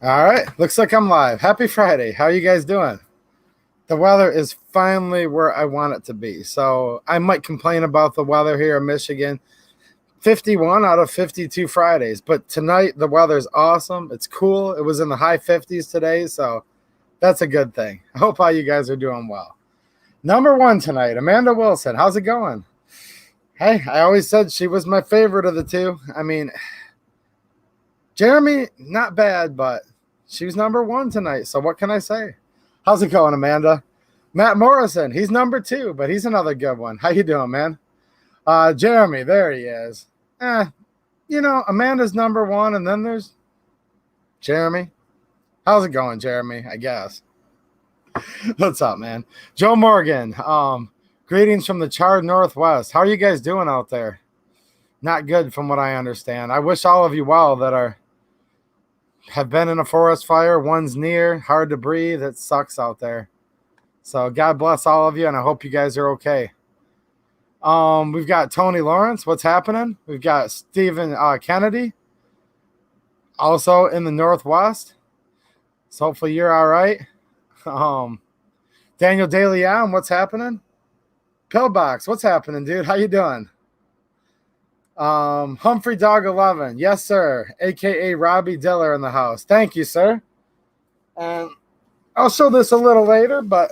All right, looks like I'm live. Happy Friday. How are you guys doing? The weather is finally where I want it to be. So I might complain about the weather here in Michigan. 51 out of 52 Fridays, but tonight the weather's awesome. It's cool. It was in the high 50s today, so that's a good thing. I hope all you guys are doing well. Number one tonight, Amanda Wilson. How's it going? Hey, I always said she was my favorite of the two. I mean, Jeremy, not bad, but she was number one tonight. So what can I say? How's it going, Amanda? Matt Morrison, he's number two, but he's another good one. How you doing, man? Jeremy, there he is. Amanda's number one, and then there's Jeremy. How's it going, Jeremy? I guess. What's up, man? Joe Morgan, greetings from the charred Northwest. How are you guys doing out there? Not good from what I understand. I wish all of you well that have been in a forest fire. One's near, hard to breathe. It sucks out there. So God bless all of you, and I hope you guys are okay. We've got Tony Lawrence. What's happening? We've got Stephen Kennedy, also in the Northwest. So hopefully you're all right. Daniel DeLeon, what's happening? Pillbox, what's happening, dude? How you doing? Humphrey Dog 11, yes, sir. AKA Robbie Diller in the house. Thank you, sir. And I'll show this a little later, but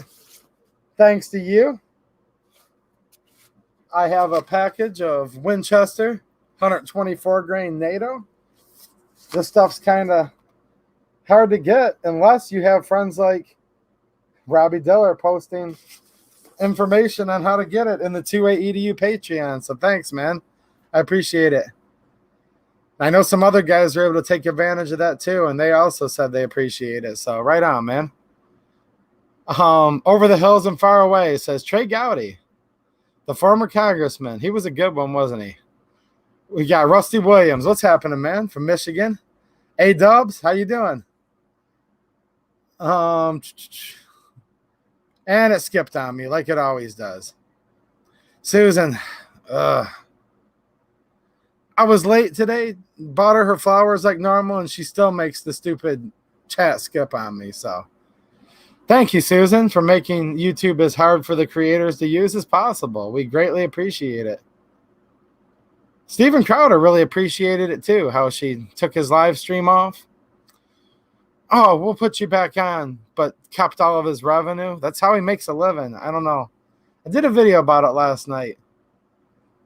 thanks to you, I have a package of Winchester 124 grain NATO. This stuff's kind of hard to get unless you have friends like Robbie Diller posting information on how to get it in the 2A EDU Patreon. So thanks, man. I appreciate it. I know some other guys are able to take advantage of that too, and they also said they appreciate it. So right on, man. Over the hills and far away, says Trey Gowdy, the former congressman. He was a good one, wasn't he? We got Rusty Williams. What's happening, man? From Michigan. A-Dubs, how you doing? And it skipped on me like it always does. Susan, I was late today, bought her flowers like normal, and she still makes the stupid chat skip on me. So thank you, Susan, for making YouTube as hard for the creators to use as possible. We greatly appreciate it. Steven Crowder really appreciated it too, how she took his live stream off. Oh, we'll put you back on, but kept all of his revenue. That's how he makes a living. I don't know. I did a video about it last night.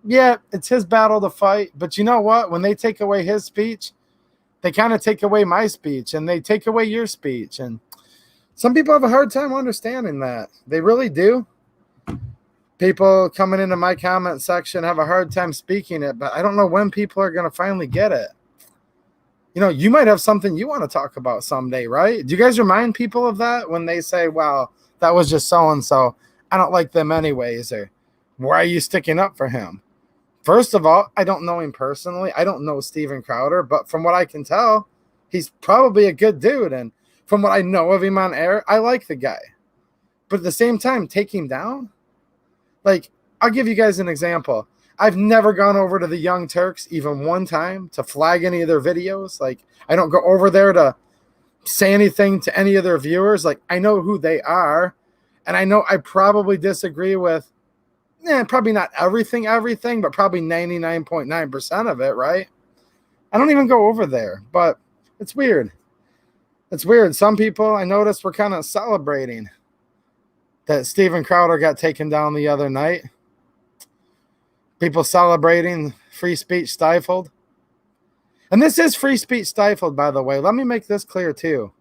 Yeah, it's his battle to fight. But you know what? When they take away his speech, they kind of take away my speech, and they take away your speech. And some people have a hard time understanding that. They really do. People coming into my comment section have a hard time speaking it, but I don't know when people are going to finally get it. You know, you might have something you want to talk about someday, right? Do you guys remind people of that when they say, well, that was just so-and-so. I don't like them anyways, or why are you sticking up for him? First of all, I don't know him personally. I don't know Steven Crowder, but from what I can tell, he's probably a good dude. And from what I know of him on air, I like the guy. But at the same time, take him down? Like, I'll give you guys an example. I've never gone over to the Young Turks even one time to flag any of their videos. Like, I don't go over there to say anything to any of their viewers. Like, I know who they are, and I know I probably disagree with probably not everything, but probably 99.9% of it, right? I don't even go over there, but it's weird. It's weird. Some people I noticed were kind of celebrating that Steven Crowder got taken down the other night. People celebrating free speech stifled. And this is free speech stifled, by the way. Let me make this clear, too.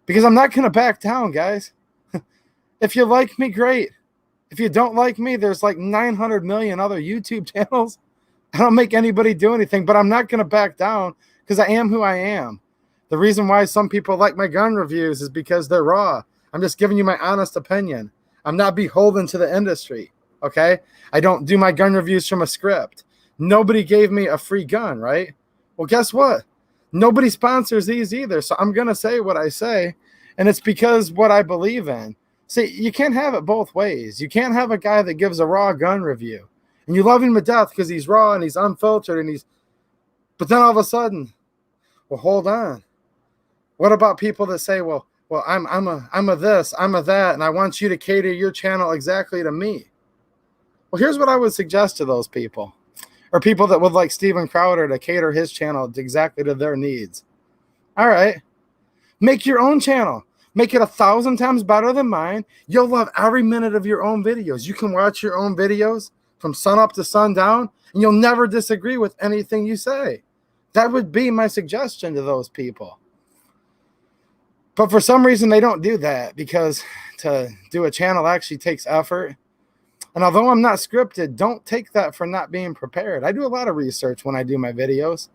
Because I'm not going to back down, guys. If you like me, great. If you don't like me, there's like 900 million other YouTube channels. I don't make anybody do anything, but I'm not going to back down because I am who I am. The reason why some people like my gun reviews is because they're raw. I'm just giving you my honest opinion. I'm not beholden to the industry, okay? I don't do my gun reviews from a script. Nobody gave me a free gun, right? Well, guess what? Nobody sponsors these either, so I'm going to say what I say, and it's because what I believe in. See, you can't have it both ways. You can't have a guy that gives a raw gun review, and you love him to death because he's raw and he's unfiltered, but then all of a sudden, well, hold on. What about people that say, well, I'm a this, I'm a that, and I want you to cater your channel exactly to me? Well, here's what I would suggest to those people, or people that would like Steven Crowder to cater his channel exactly to their needs. All right, make your own channel. Make it 1,000 times better than mine. You'll love every minute of your own videos. You can watch your own videos from sun up to sundown, and you'll never disagree with anything you say. That would be my suggestion to those people. But for some reason, they don't do that, because to do a channel actually takes effort. And although I'm not scripted, don't take that for not being prepared. I do a lot of research when I do my videos.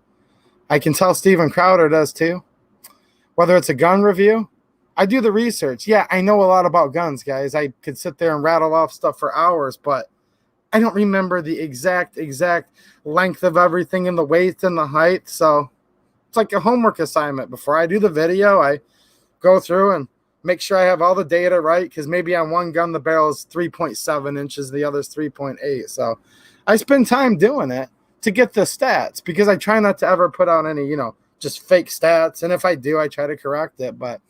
I can tell Steven Crowder does too. Whether it's a gun review, I do the research. Yeah, I know a lot about guns, guys. I could sit there and rattle off stuff for hours, but I don't remember the exact length of everything and the weight and the height. So it's like a homework assignment. Before I do the video, I go through and make sure I have all the data right, because maybe on one gun the barrel is 3.7 inches, the other's 3.8. So I spend time doing it to get the stats, because I try not to ever put out any, just fake stats. And if I do, I try to correct it. But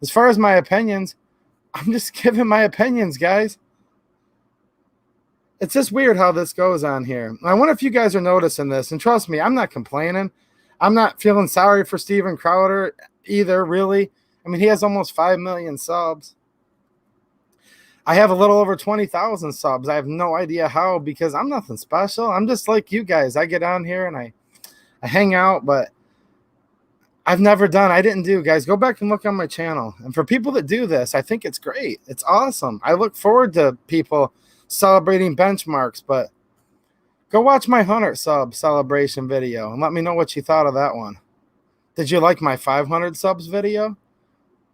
as far as my opinions, I'm just giving my opinions, guys. It's just weird how this goes on here. I wonder if you guys are noticing this. And trust me, I'm not complaining. I'm not feeling sorry for Steven Crowder either, really. I mean, he has almost 5 million subs. I have a little over 20,000 subs. I have no idea how, because I'm nothing special. I'm just like you guys. I get on here and I hang out, but I didn't do, guys. Go back and look on my channel. And for people that do this, I think it's great. It's awesome. I look forward to people celebrating benchmarks, but go watch my 100 sub celebration video and let me know what you thought of that one. Did you like my 500 subs video?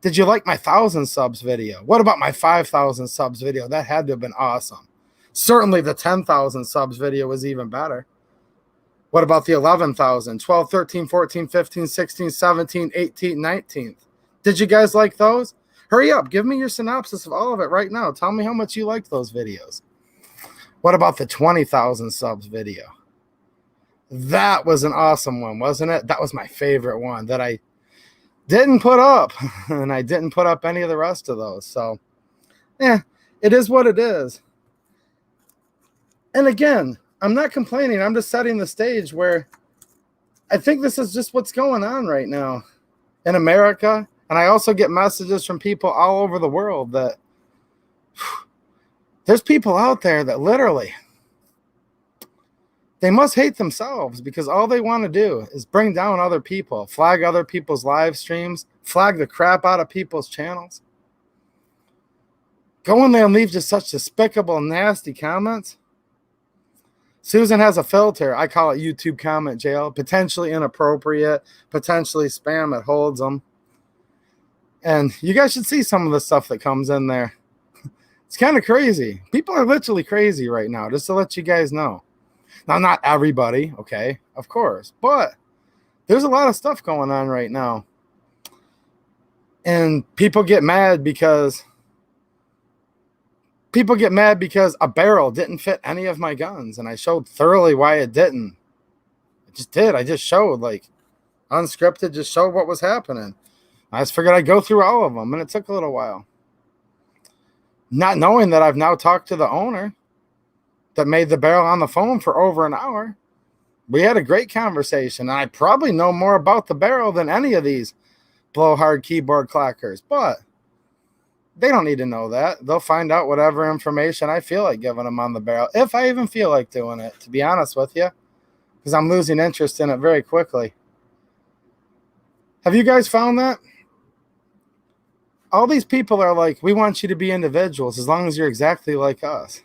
Did you like my 1,000 subs video? What about my 5,000 subs video? That had to have been awesome. Certainly the 10,000 subs video was even better. What about the 11,000, 12, 13, 14, 15, 16, 17, 18, 19? Did you guys like those? Hurry up. Give me your synopsis of all of it right now. Tell me how much you liked those videos. What about the 20,000 subs video? That was an awesome one, wasn't it? That was my favorite one that I didn't put up. And I didn't put up any of the rest of those. So, yeah, it is what it is. And again, I'm not complaining. I'm just setting the stage where I think this is just what's going on right now in America. And I also get messages from people all over the world that there's people out there that literally, they must hate themselves, because all they want to do is bring down other people, flag other people's live streams, flag the crap out of people's channels. Go in there and leave just such despicable, nasty comments. Susan has a filter. I call it YouTube comment jail. Potentially inappropriate, potentially spam. It holds them. And you guys should see some of the stuff that comes in there. It's kind of crazy. People are literally crazy right now, just to let you guys know. Now, not everybody, okay, of course. But there's a lot of stuff going on right now. And people get mad because a barrel didn't fit any of my guns, and I showed thoroughly why it didn't. I just did. I just showed, like, unscripted, just showed what was happening. I just figured I'd go through all of them, and it took a little while. Not knowing that I've now talked to the owner that made the barrel on the phone for over an hour. We had a great conversation, and I probably know more about the barrel than any of these blowhard keyboard clackers, but they don't need to know that. They'll find out whatever information I feel like giving them on the barrel, if I even feel like doing it, to be honest with you, because I'm losing interest in it very quickly. Have you guys found that? All these people are like, we want you to be individuals as long as you're exactly like us.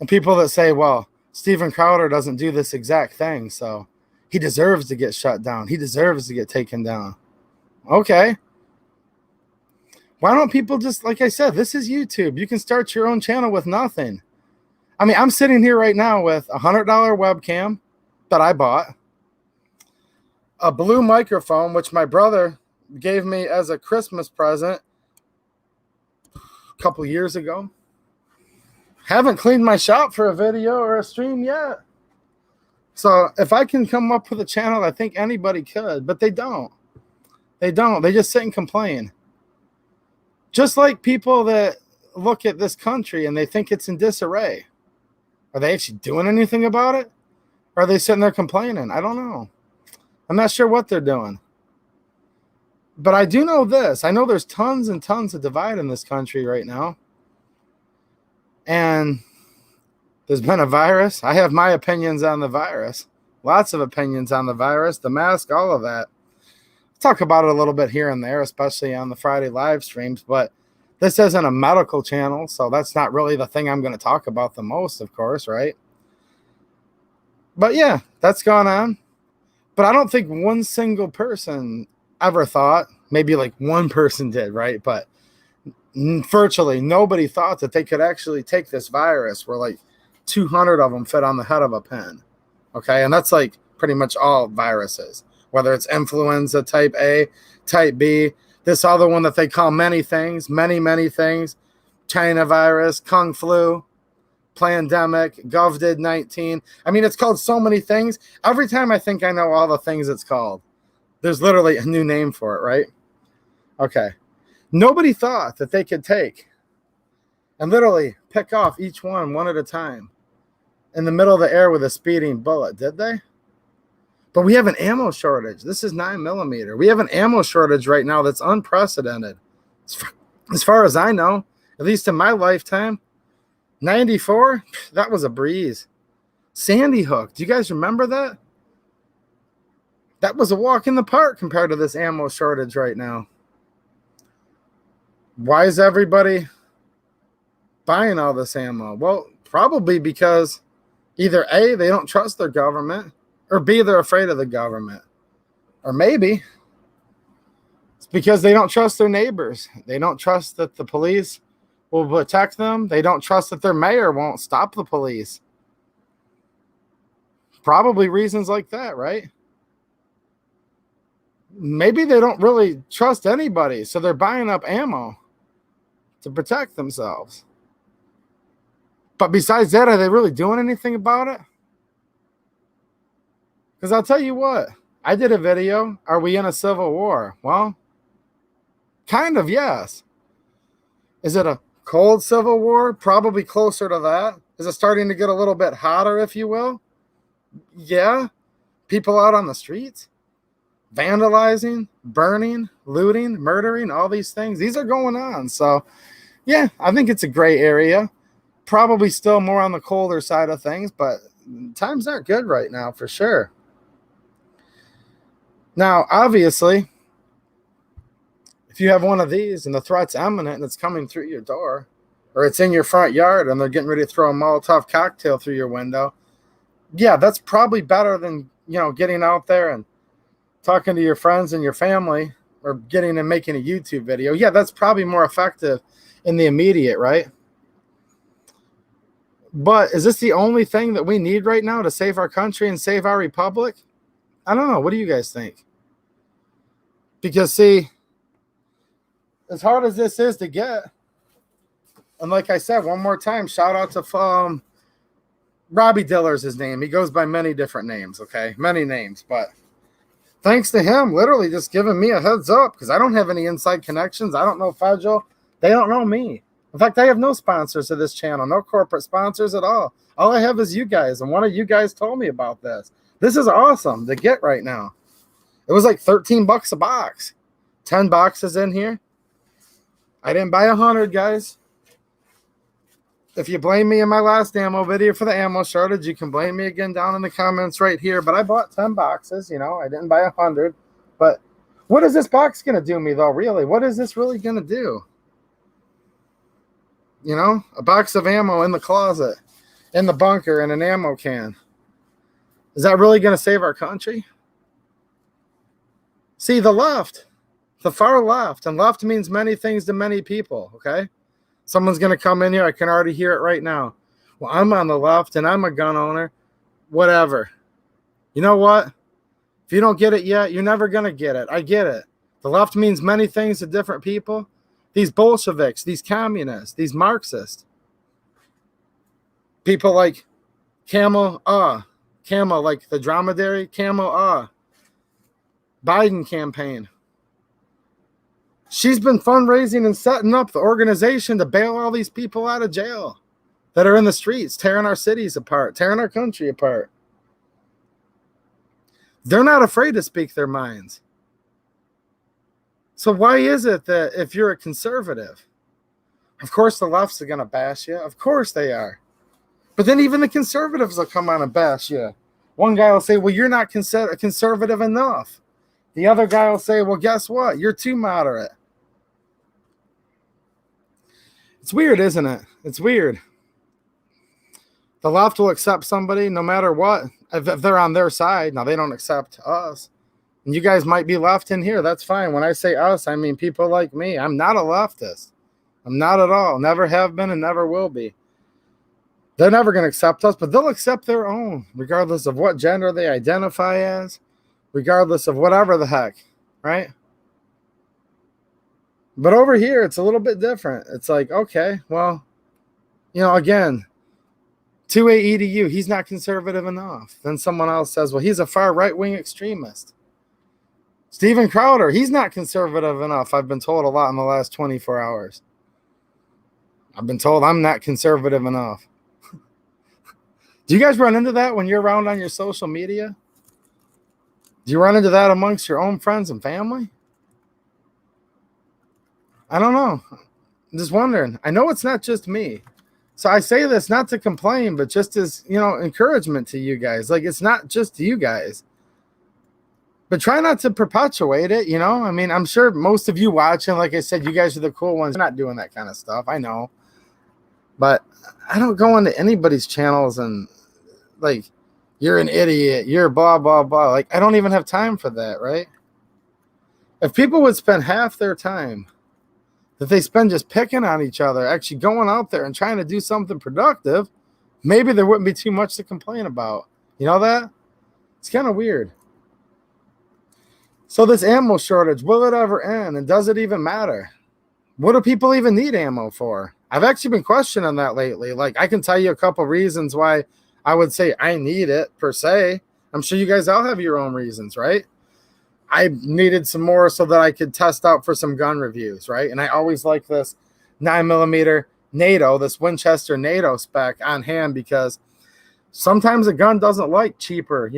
And people that say, well, Steven Crowder doesn't do this exact thing, so he deserves to get shut down. He deserves to get taken down. Okay. Why don't people just, like I said, this is YouTube. You can start your own channel with nothing. I mean, I'm sitting here right now with a $100 webcam that I bought, a blue microphone, which my brother gave me as a Christmas present a couple years ago. Haven't cleaned my shop for a video or a stream yet. So if I can come up with a channel, I think anybody could, but they don't. They don't. They just sit and complain. Just like people that look at this country and they think it's in disarray. Are they actually doing anything about it? Or are they sitting there complaining? I don't know. I'm not sure what they're doing. But I do know this. I know there's tons and tons of divide in this country right now. And there's been a virus. I have my opinions on the virus. Lots of opinions on the virus, the mask, all of that. I'll talk about it a little bit here and there, especially on the Friday live streams. But this isn't a medical channel, so that's not really the thing I'm going to talk about the most, of course, right? But yeah, that's gone on. But I don't think one single person ever thought, maybe like one person did, right? But virtually nobody thought that they could actually take this virus where like 200 of them fit on the head of a pin. Okay, and that's like pretty much all viruses, whether it's influenza type A, type B, this other one that they call many things, many things, China virus, Kung flu, pandemic, COVID-19. I mean, it's called so many things. Every time I think I know all the things it's called, there's literally a new name for it, right? Okay. Nobody thought that they could take and literally pick off each one at a time in the middle of the air with a speeding bullet, did they? But we have an ammo shortage. This is 9mm. We have an ammo shortage right now that's unprecedented. As far as I know, at least in my lifetime, 94, that was a breeze. Sandy Hook, do you guys remember that? That was a walk in the park compared to this ammo shortage right now. Why is everybody buying all this ammo? Well, probably because either A, they don't trust their government, or B, they're afraid of the government. Or maybe it's because they don't trust their neighbors. They don't trust that the police will protect them. They don't trust that their mayor won't stop the police. Probably reasons like that, right? Maybe they don't really trust anybody, so they're buying up ammo to protect themselves. But besides that, are they really doing anything about it? Because I'll tell you what, I did a video, are we in a civil war? Well, kind of, yes. Is it a cold civil war? Probably closer to that. Is it starting to get a little bit hotter, if you will? Yeah. People out on the streets, vandalizing, burning, looting, murdering, all these things. These are going on. So, yeah, I think it's a gray area. Probably still more on the colder side of things, but times aren't good right now for sure. Now, obviously, if you have one of these and the threat's imminent and it's coming through your door, or it's in your front yard and they're getting ready to throw a Molotov cocktail through your window, yeah, that's probably better than, getting out there and talking to your friends and your family or getting and making a YouTube video. Yeah, that's probably more effective in the immediate, right? But is this the only thing that we need right now to save our country and save our republic? I don't know. What do you guys think? Because, see, as hard as this is to get, and like I said, one more time, shout out to Robbie Diller's his name. He goes by many different names, okay? Many names. But thanks to him, literally just giving me a heads up, because I don't have any inside connections. I don't know Federal. They don't know me. In fact, I have no sponsors to this channel, no corporate sponsors at all. All I have is you guys, and one of you guys told me about this. This is awesome to get right now. It was like $13 a box. 10 boxes in here. I didn't buy 100, guys. If you blame me in my last ammo video for the ammo shortage, you can blame me again down in the comments right here. But I bought 10 boxes, I didn't buy 100. But what is this box going to do me, though, really? What is this really going to do? A box of ammo in the closet, in the bunker, in an ammo can. Is that really going to save our country? See, the left, the far left, and left means many things to many people, okay? Someone's going to come in here. I can already hear it right now. Well, I'm on the left, and I'm a gun owner. Whatever. You know what? If you don't get it yet, you're never going to get it. I get it. The left means many things to different people. These Bolsheviks, these communists, these Marxists. People like Camel like the dromedary, Camel Biden campaign. She's been fundraising and setting up the organization to bail all these people out of jail that are in the streets, tearing our cities apart, tearing our country apart. They're not afraid to speak their minds. So why is it that if you're a conservative, of course the left's are going to bash you. Of course they are. But then even the conservatives will come on and bash you. One guy will say, well, you're not conservative enough. The other guy will say, well, guess what? You're too moderate. It's weird, isn't it? It's weird. The left will accept somebody no matter what, if they're on their side. Now, they don't accept us. And you guys might be left in here. That's fine. When I say us, I mean people like me. I'm not a leftist. I'm not at all. Never have been and never will be. They're never going to accept us, but they'll accept their own, regardless of what gender they identify as, regardless of whatever the heck, right? But over here, it's a little bit different. It's like, okay, well, again, 2A EDU, he's not conservative enough. Then someone else says, well, he's a far right-wing extremist. Steven Crowder, he's not conservative enough. I've been told a lot in the last 24 hours. I've been told I'm not conservative enough. Do you guys run into that when you're around on your social media? Do you run into that amongst your own friends and family? I don't know. I'm just wondering. I know it's not just me. So I say this not to complain, but just as, encouragement to you guys. Like, it's not just you guys. But try not to perpetuate it, I mean, I'm sure most of you watching, like I said, you guys are the cool ones. You're not doing that kind of stuff. I know. But I don't go into anybody's channels and, like, you're an idiot. You're blah, blah, blah. Like, I don't even have time for that, right? If people would spend half their time that they spend just picking on each other, actually going out there and trying to do something productive, maybe there wouldn't be too much to complain about. You know that? It's kind of weird. So this ammo shortage, will it ever end? And does it even matter? What do people even need ammo for? I've actually been questioning that lately. Like, I can tell you a couple reasons why I would say I need it per se. I'm sure you guys all have your own reasons, right? I needed some more so that I could test out for some gun reviews, right? And I always like this 9mm NATO, this Winchester NATO spec on hand, because sometimes a gun doesn't like cheaper,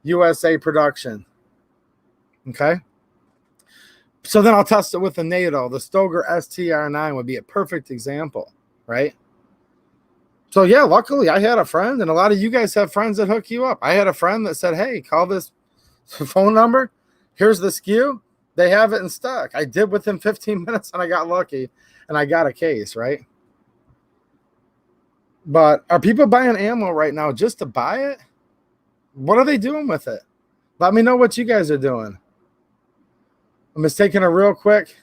USA production. Okay? So then I'll test it with the NATO. The Stoeger STR9 would be a perfect example, right? So yeah, luckily I had a friend, and a lot of you guys have friends that hook you up. I had a friend that said, hey, call this phone number. Here's the SKU. They have it in stock. I did within 15 minutes, and I got lucky, and I got a case, right? But are people buying ammo right now just to buy it? What are they doing with it? Let me know what you guys are doing. I'm just taking a real quick.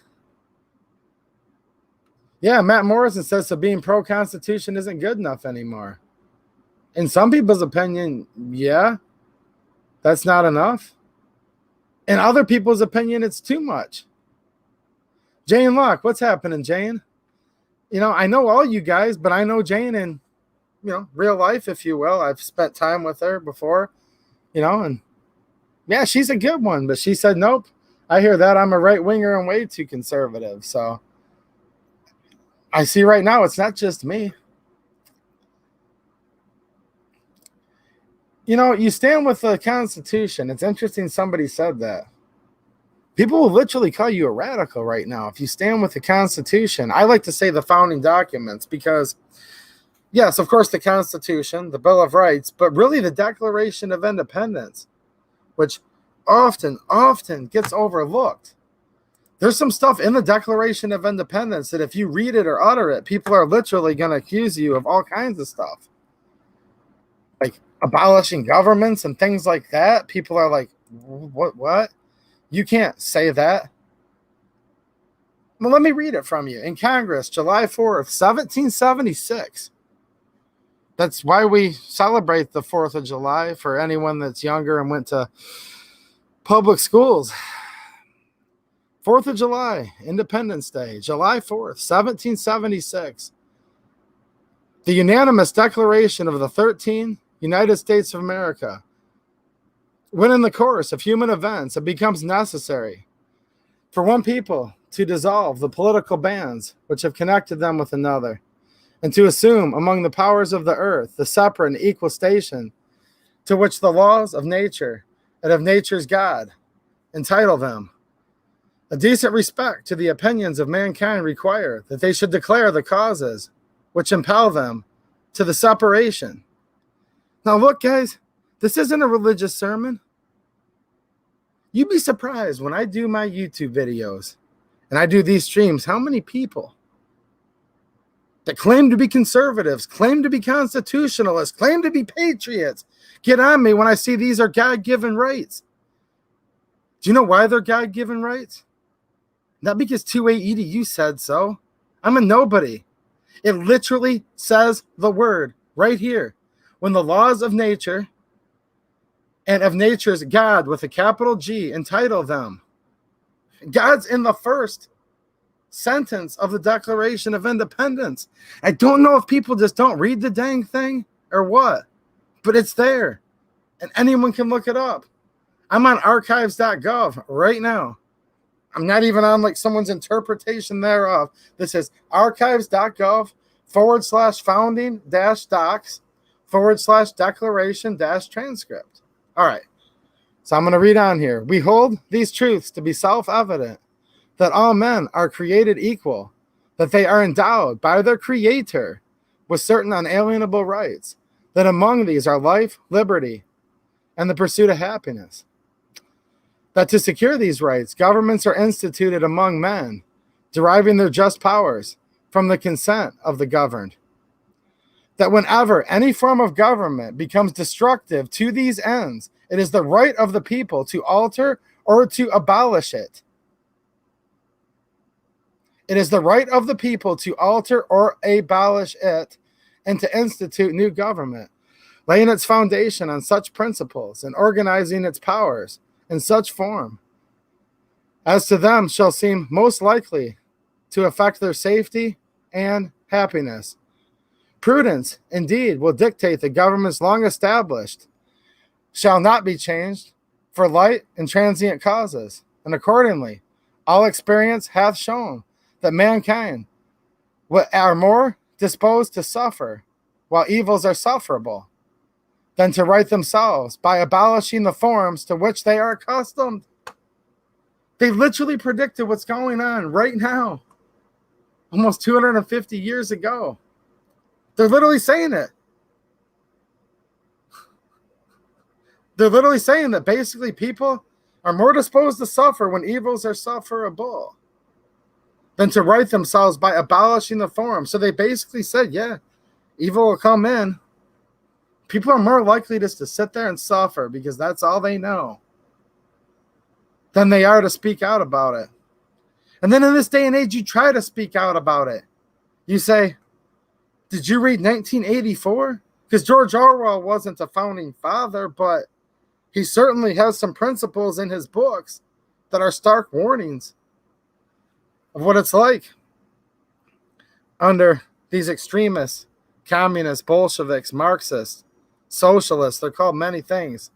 Yeah, Matt Morrison says so being pro-Constitution isn't good enough anymore. In some people's opinion, yeah, that's not enough. In other people's opinion, it's too much. Jane Locke, what's happening, Jane? I know all you guys, but I know Jane in, real life, if you will. I've spent time with her before, and yeah, she's a good one. But she said, nope, I hear that. I'm a right-winger and way too conservative. So I see right now it's not just me. You stand with the Constitution. It's interesting somebody said that. People will literally call you a radical right now if you stand with the Constitution. I like to say the founding documents because, yes, of course, the Constitution, the Bill of Rights, but really the Declaration of Independence, which often gets overlooked. There's some stuff in the Declaration of Independence that if you read it or utter it, people are literally going to accuse you of all kinds of stuff. Like abolishing governments and things like that. People are like, what? You can't say that. Well, let me read it from you. In Congress, July 4th, 1776. That's why we celebrate the 4th of July for anyone that's younger and went to public schools. 4th of July, Independence Day, July 4th, 1776. The unanimous declaration of the 13 United States of America. When in the course of human events it becomes necessary for one people to dissolve the political bands which have connected them with another, and to assume among the powers of the earth the separate and equal station to which the laws of nature and of nature's God entitle them. A decent respect to the opinions of mankind require that they should declare the causes which impel them to the separation. Now look, guys, this isn't a religious sermon. You'd be surprised when I do my YouTube videos and I do these streams, how many people that claim to be conservatives, claim to be constitutionalists, claim to be patriots, get on me when I see these are God-given rights. Do you know why they're God-given rights? Not because 2A EDU said so. I'm a nobody. It literally says the word right here. When the laws of nature and of nature's God with a capital G entitle them. God's in the first sentence of the Declaration of Independence. I don't know if people just don't read the dang thing or what, but it's there and anyone can look it up. I'm on archives.gov right now. I'm not even on like someone's interpretation thereof. This is archives.gov/founding-docs/declaration-transcript. All right. So I'm going to read on here. We hold these truths to be self-evident, that all men are created equal, that they are endowed by their Creator with certain unalienable rights, that among these are life, liberty, and the pursuit of happiness. That to secure these rights, governments are instituted among men, deriving their just powers from the consent of the governed. That whenever any form of government becomes destructive to these ends, it is the right of the people to alter or to abolish it. It is the right of the people to alter or abolish it and to institute new government, laying its foundation on such principles and organizing its powers in such form as to them shall seem most likely to affect their safety and happiness. Prudence, indeed, will dictate the governments long established shall not be changed for light and transient causes, and accordingly, all experience hath shown that mankind are more disposed to suffer while evils are sufferable than to right themselves by abolishing the forms to which they are accustomed. They literally predicted what's going on right now, almost 250 years ago. They're literally saying it. They're literally saying that basically people are more disposed to suffer when evils are sufferable than to right themselves by abolishing the form. So they basically said, yeah, evil will come in. People are more likely just to sit there and suffer because that's all they know than they are to speak out about it. And then in this day and age, you try to speak out about it. You say, did you read 1984? Because George Orwell wasn't a founding father, but he certainly has some principles in his books that are stark warnings of what it's like under these extremists, communists, Bolsheviks, Marxists, socialists. They're called many things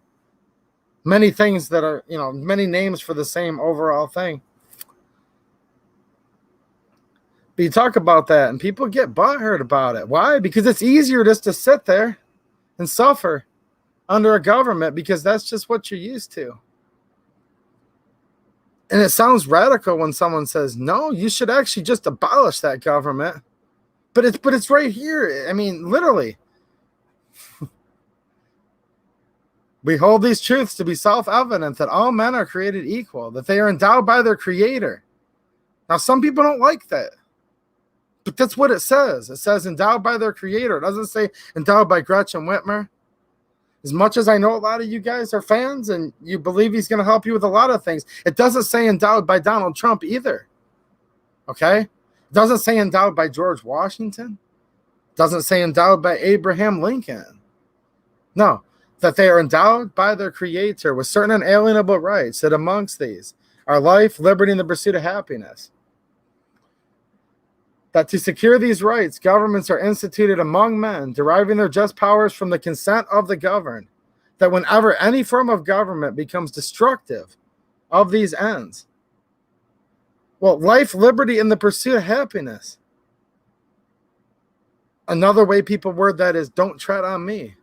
that are, many names for the same overall thing. But you talk about that and people get butthurt about it. Why? Because it's easier just to sit there and suffer under a government because that's just what you're used to. And it sounds radical when someone says, no, you should actually just abolish that government. But it's right here. I mean, literally. We hold these truths to be self-evident that all men are created equal, that they are endowed by their Creator. Now, some people don't like that. But that's what it says. It says endowed by their Creator. It doesn't say endowed by Gretchen Whitmer. As much as I know a lot of you guys are fans and you believe he's going to help you with a lot of things, it doesn't say endowed by Donald Trump either. Okay? It doesn't say endowed by George Washington. It doesn't say endowed by Abraham Lincoln. No, that they are endowed by their Creator with certain unalienable rights, that amongst these are life, liberty, and the pursuit of happiness. That to secure these rights, governments are instituted among men, deriving their just powers from the consent of the governed, that whenever any form of government becomes destructive of these ends, Well, life, liberty, and the pursuit of happiness. Another way people word that is, don't tread on me.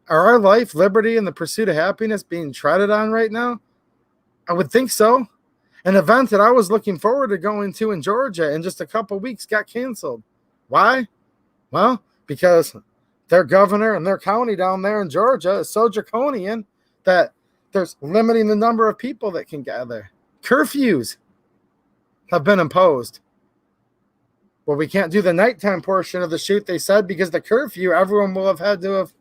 Are our life, liberty, and the pursuit of happiness being treaded on right now? I would think so. An event that I was looking forward to going to in Georgia in just a couple weeks got canceled. Why? Well, because their governor and their county down there in Georgia is so draconian that there's limiting the number of people that can gather. Curfews have been imposed. Well, we can't do the nighttime portion of the shoot, they said, because the curfew, everyone will have had to have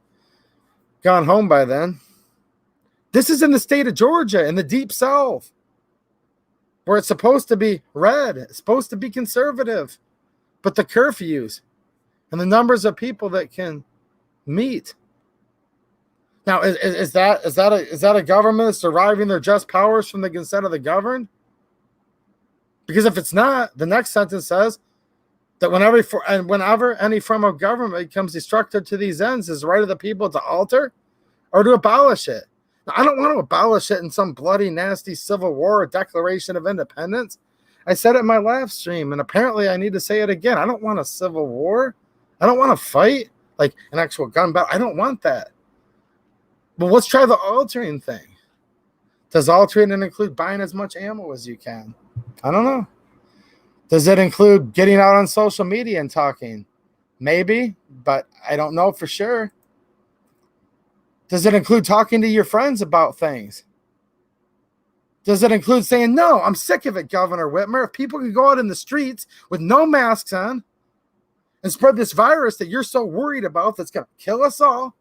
gone home by then. This is in the state of Georgia, in the deep south, where it's supposed to be red, it's supposed to be conservative. But the curfews and the numbers of people that can meet. Now, is that a government that's deriving their just powers from the consent of the governed? Because if it's not, the next sentence says that whenever any form of government becomes destructive to these ends, is the right of the people to alter or to abolish it. Now, I don't want to abolish it in some bloody, nasty civil war or Declaration of Independence. I said it in my live stream, and apparently I need to say it again. I don't want a civil war. I don't want to fight like an actual gun battle. I don't want that. But let's try the altering thing. Does altering include buying as much ammo as you can? I don't know. Does it include getting out on social media and talking? Maybe, but I don't know for sure. Does it include talking to your friends about things? Does it include saying, no, I'm sick of it, Governor Whitmer. If people can go out in the streets with no masks on and spread this virus that you're so worried about that's going to kill us all,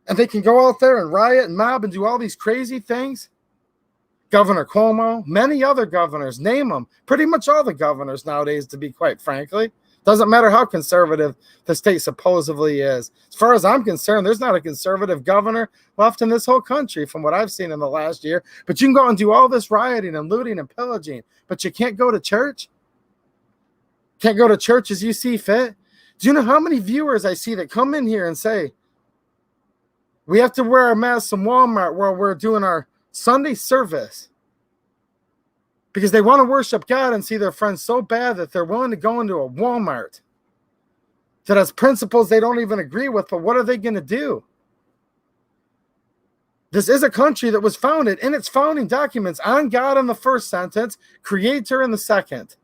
and they can go out there and riot and mob and do all these crazy things, Governor Cuomo, many other governors, name them, pretty much all the governors nowadays, to be quite frankly. Doesn't matter how conservative the state supposedly is. As far as I'm concerned, there's not a conservative governor left in this whole country from what I've seen in the last year. But you can go and do all this rioting and looting and pillaging, but you can't go to church? Can't go to church as you see fit? Do you know how many viewers I see that come in here and say, we have to wear our masks in Walmart while we're doing our Sunday service because they want to worship God and see their friends so bad that they're willing to go into a Walmart that has principles they don't even agree with, but what are they going to do? This is a country that was founded in its founding documents on God in the first sentence, Creator in the second.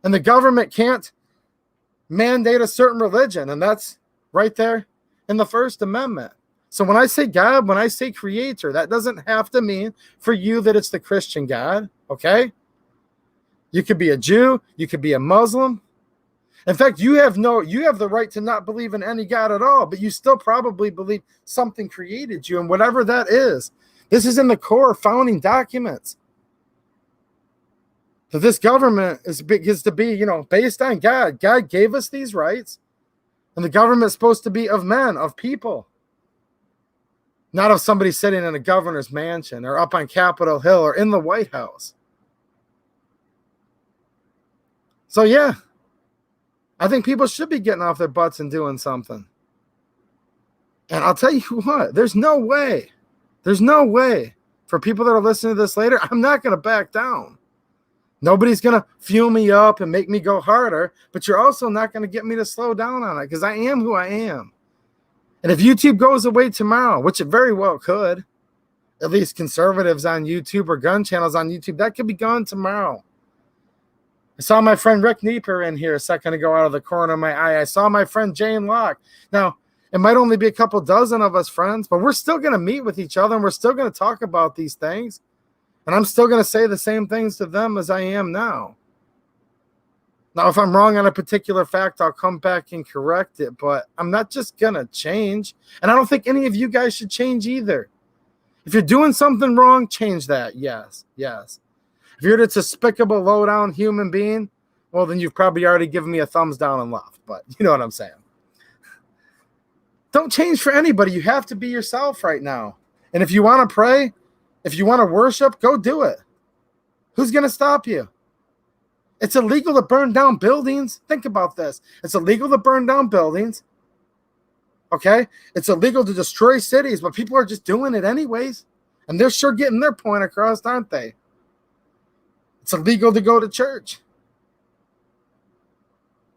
And the government can't mandate a certain religion, and that's right there in the First Amendment. So when I say God, when I say Creator, that doesn't have to mean for you that it's the Christian God, okay? You could be a Jew, you could be a Muslim. In fact, you have the right to not believe in any God at all, but you still probably believe something created you, and whatever that is. This is in the core founding documents. That this government is to be, based on God. God gave us these rights, and the government is supposed to be of men, of people. Not of somebody sitting in a governor's mansion or up on Capitol Hill or in the White House. So, yeah, I think people should be getting off their butts and doing something. And I'll tell you what, there's no way for people that are listening to this later, I'm not going to back down. Nobody's going to fuel me up and make me go harder, but you're also not going to get me to slow down on it because I am who I am. And if YouTube goes away tomorrow, which it very well could, at least conservatives on YouTube or gun channels on YouTube, that could be gone tomorrow. I saw my friend Rick Nieper in here a second ago out of the corner of my eye. I saw my friend Jane Locke. Now, it might only be a couple dozen of us friends, but we're still going to meet with each other and we're still going to talk about these things. And I'm still going to say the same things to them as I am now. Now, if I'm wrong on a particular fact, I'll come back and correct it, but I'm not just going to change. And I don't think any of you guys should change either. If you're doing something wrong, change that. Yes. If you're a despicable, low-down human being, well, then you've probably already given me a thumbs down and left, but you know what I'm saying. Don't change for anybody. You have to be yourself right now. And if you want to pray, if you want to worship, go do it. Who's going to stop you? It's illegal to burn down buildings. Think about this. It's illegal to burn down buildings. Okay? It's illegal to destroy cities, but people are just doing it anyways. And they're sure getting their point across, aren't they? It's illegal to go to church.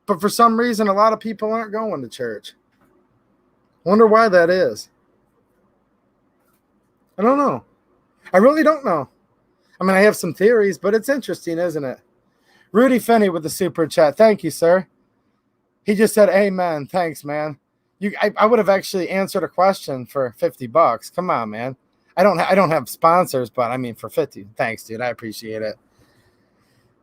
But for some reason, a lot of people aren't going to church. Wonder why that is. I don't know. I really don't know. I mean, I have some theories, but it's interesting, isn't it? Rudy Finney with the super chat. Thank you, sir. He just said, amen. Thanks, man. I would have actually answered a question for $50. Come on, man. I don't have sponsors, but I mean for 50. Thanks, dude. I appreciate it.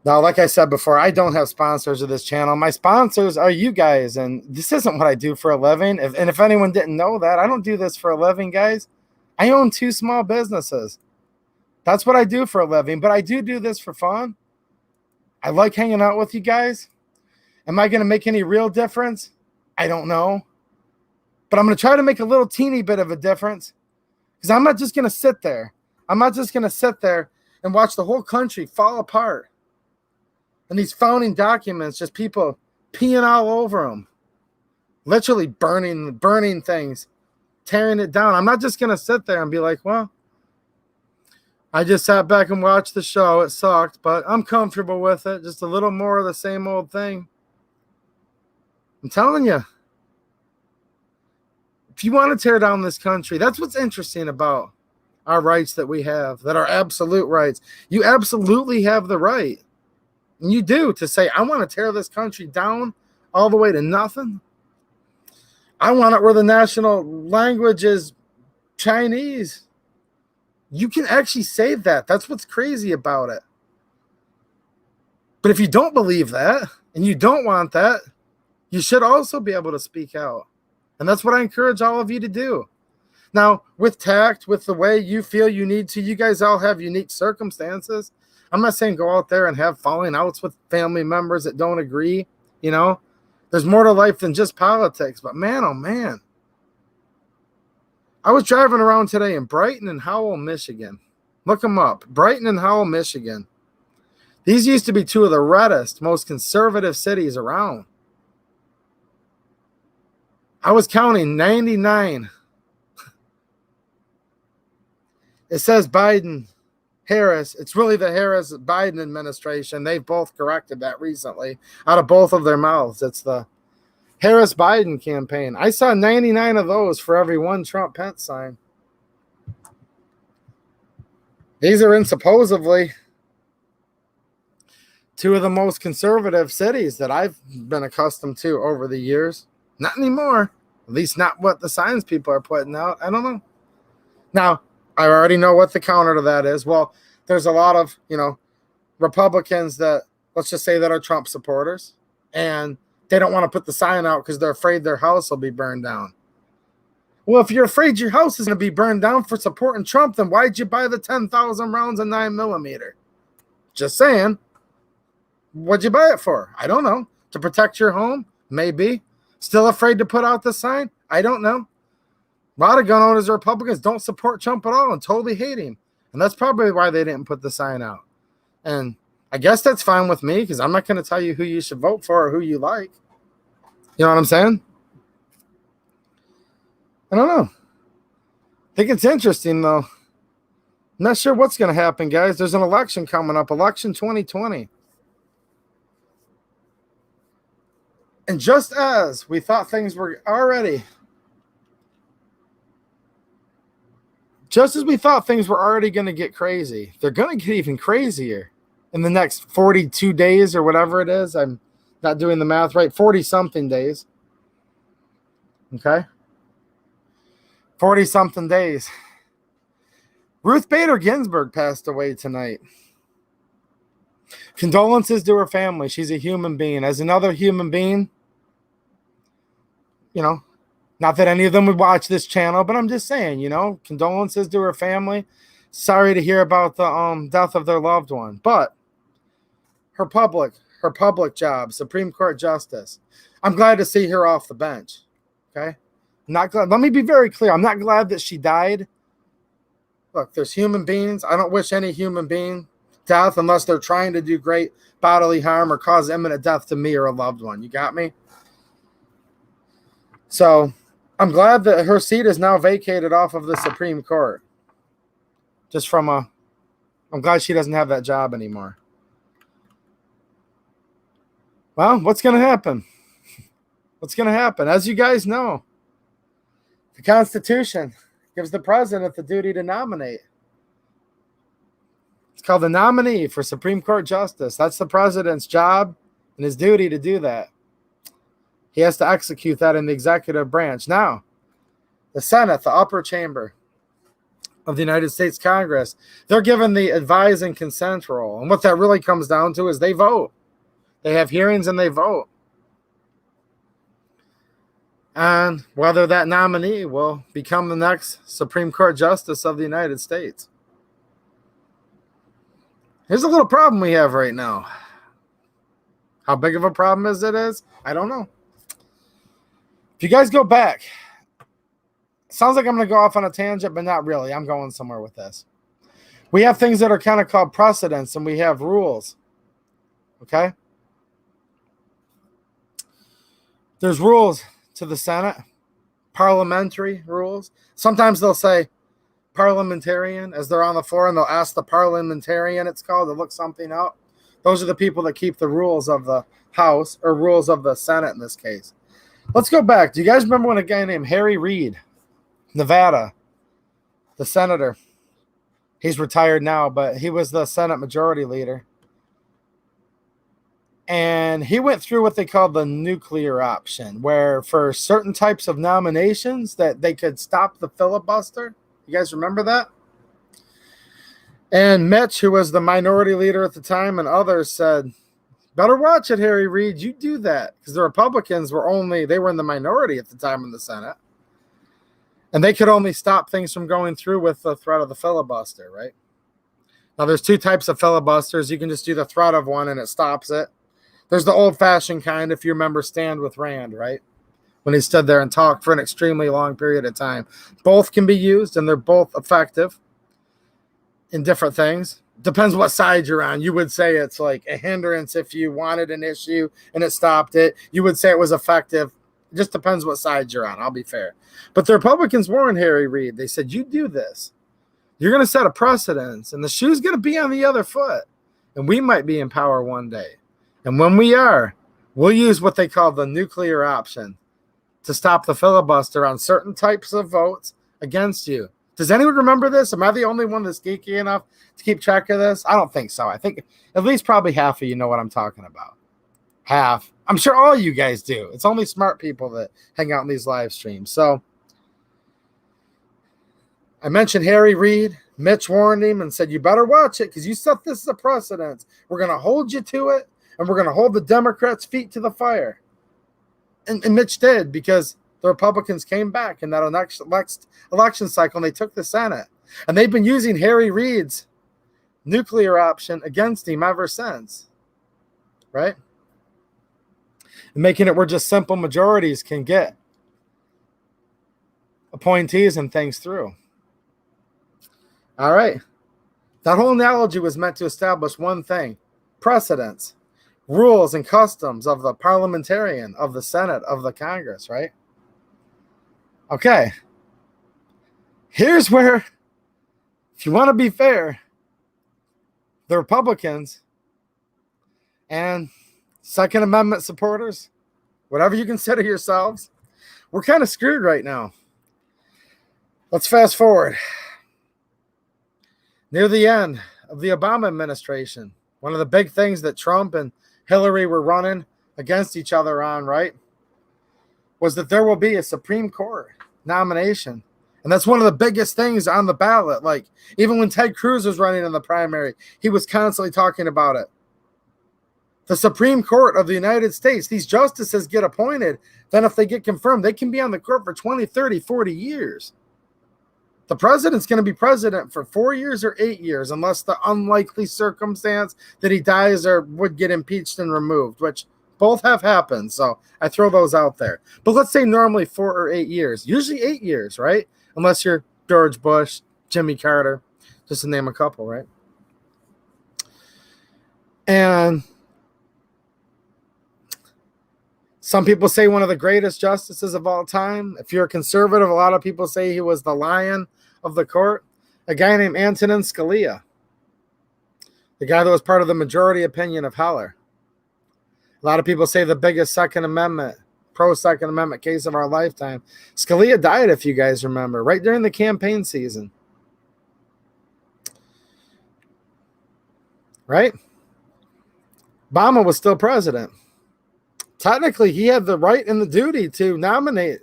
Now, like I said before, I don't have sponsors of this channel. My sponsors are you guys, and this isn't what I do for a living. If anyone didn't know that, I don't do this for a living, guys. I own 2 small businesses. That's what I do for a living, but I do this for fun. I like hanging out with you guys. Am I going to make any real difference? I don't know. But I'm going to try to make a little teeny bit of a difference, because I'm not just going to sit there. I'm not just going to sit there and watch the whole country fall apart. And these founding documents, just people peeing all over them, literally burning things, tearing it down. I'm not just going to sit there and be like, well, I just sat back and watched the show. It sucked, but I'm comfortable with it. Just a little more of the same old thing. I'm telling you, if you want to tear down this country, that's what's interesting about our rights that we have, that are absolute rights. You absolutely have the right. And you do, to say, I want to tear this country down all the way to nothing. I want it where the national language is Chinese. You can actually say that. That's what's crazy about it. But if you don't believe that, and you don't want that, you should also be able to speak out. And that's what I encourage all of you to do. Now, with tact, with the way you feel you need to, you guys all have unique circumstances. I'm not saying go out there and have falling outs with family members that don't agree. You know, there's more to life than just politics. But man, oh man. I was driving around today in Brighton and Howell, Michigan. Look them up. Brighton and Howell, Michigan. These used to be 2 of the reddest, most conservative cities around. I was counting 99. It says Biden, Harris. It's really the Harris-Biden administration. They've both corrected that recently out of both of their mouths. It's the Harris-Biden campaign. I saw 99 of those for every 1 Trump-Pence sign. These are in supposedly 2 of the most conservative cities that I've been accustomed to over the years. Not anymore. At least not what the signs people are putting out. I don't know. Now, I already know what the counter to that is. Well, there's a lot of, Republicans that, let's just say, that are Trump supporters, and they don't want to put the sign out because they're afraid their house will be burned down. Well, if you're afraid your house is going to be burned down for supporting Trump, then why'd you buy the 10,000 rounds of 9mm? Just saying. What'd you buy it for? I don't know. To protect your home? Maybe. Still afraid to put out the sign? I don't know. A lot of gun owners or Republicans don't support Trump at all and totally hate him. And that's probably why they didn't put the sign out. And I guess that's fine with me, because I'm not going to tell you who you should vote for or who you like. You know what I'm saying? I don't know. I think it's interesting, though. I'm not sure what's going to happen, guys. There's an election coming up, election 2020. And just as we thought things were already going to get crazy, they're going to get even crazier in the next 42 days or whatever it is. I'm not doing the math right. 40-something days. Okay? 40-something days. Ruth Bader Ginsburg passed away tonight. Condolences to her family. She's a human being. As another human being, not that any of them would watch this channel, but I'm just saying, condolences to her family. Sorry to hear about the death of their loved one. But her public job, Supreme Court Justice, I'm glad to see her off the bench. Okay? Not glad. Let me be very clear. I'm not glad that she died. Look, there's human beings. I don't wish any human being death unless they're trying to do great bodily harm or cause imminent death to me or a loved one. You got me? So I'm glad that her seat is now vacated off of the Supreme Court. I'm glad she doesn't have that job anymore. Well, what's going to happen? What's going to happen? As you guys know, the Constitution gives the president the duty to nominate. It's called the nominee for Supreme Court Justice. That's the president's job and his duty to do that. He has to execute that in the executive branch. Now, the Senate, the upper chamber of the United States Congress, they're given the advise and consent role. And what that really comes down to is they vote. They have hearings and they vote. And whether that nominee will become the next Supreme Court Justice of the United States. Here's a little problem we have right now. How big of a problem is it? I don't know. If you guys go back, sounds like I'm going to go off on a tangent, but not really. I'm going somewhere with this. We have things that are kind of called precedents, and we have rules. Okay? There's rules to the Senate, parliamentary rules. Sometimes they'll say parliamentarian as they're on the floor, and they'll ask the parliamentarian, it's called, to look something up. Those are the people that keep the rules of the House, or rules of the Senate in this case. Let's go back. Do you guys remember when a guy named Harry Reid, Nevada, the senator, he's retired now, but he was the Senate majority leader. And he went through what they called the nuclear option, where for certain types of nominations that they could stop the filibuster. You guys remember that? And Mitch, who was the minority leader at the time, and others said, better watch it, Harry Reid. You do that. Because the Republicans were in the minority at the time in the Senate. And they could only stop things from going through with the threat of the filibuster, right? Now, there's two types of filibusters. You can just do the threat of one and it stops it. There's the old-fashioned kind, if you remember Stand with Rand, right? When he stood there and talked for an extremely long period of time. Both can be used, and they're both effective in different things. Depends what side you're on. You would say it's like a hindrance if you wanted an issue and it stopped it. You would say it was effective. It just depends what side you're on. I'll be fair. But the Republicans warned Harry Reid. They said, you do this, you're going to set a precedence, and the shoe's going to be on the other foot. And we might be in power one day. And when we are, we'll use what they call the nuclear option to stop the filibuster on certain types of votes against you. Does anyone remember this? Am I the only one that's geeky enough to keep track of this? I don't think so. I think at least probably half of you know what I'm talking about. Half. I'm sure all you guys do. It's only smart people that hang out in these live streams. So I mentioned Harry Reid. Mitch warned him and said, you better watch it because you set this as a precedent. We're going to hold you to it, and we're going to hold the Democrats' feet to the fire. And Mitch did, because the Republicans came back in that next election cycle, and they took the Senate. And they've been using Harry Reid's nuclear option against him ever since, right? And making it where just simple majorities can get appointees and things through. All right. That whole analogy was meant to establish one thing: precedents, rules, and customs of the parliamentarian, of the Senate, of the Congress, right? Okay. Here's where, if you want to be fair, the Republicans and Second Amendment supporters, whatever you consider yourselves, we're kind of screwed right now. Let's fast forward. Near the end of the Obama administration, one of the big things that Trump and Hillary were running against each other on, right, was that there will be a Supreme Court nomination. And that's one of the biggest things on the ballot. Like, even when Ted Cruz was running in the primary, he was constantly talking about it. The Supreme Court of the United States, these justices get appointed. Then if they get confirmed, they can be on the court for 20, 30, 40 years. The president's going to be president for 4 years or 8 years, unless the unlikely circumstance that he dies or would get impeached and removed, which both have happened. So I throw those out there. But let's say normally 4 or 8 years, usually 8 years, right? Unless you're George Bush, Jimmy Carter, just to name a couple, right? And some people say one of the greatest justices of all time. If you're a conservative, a lot of people say he was the lion of the court. A guy named Antonin Scalia, the guy that was part of the majority opinion of Heller. A lot of people say the biggest Second Amendment, pro-Second Amendment case of our lifetime. Scalia died, if you guys remember, right during the campaign season. Right? Obama was still president. Technically, he had the right and the duty to nominate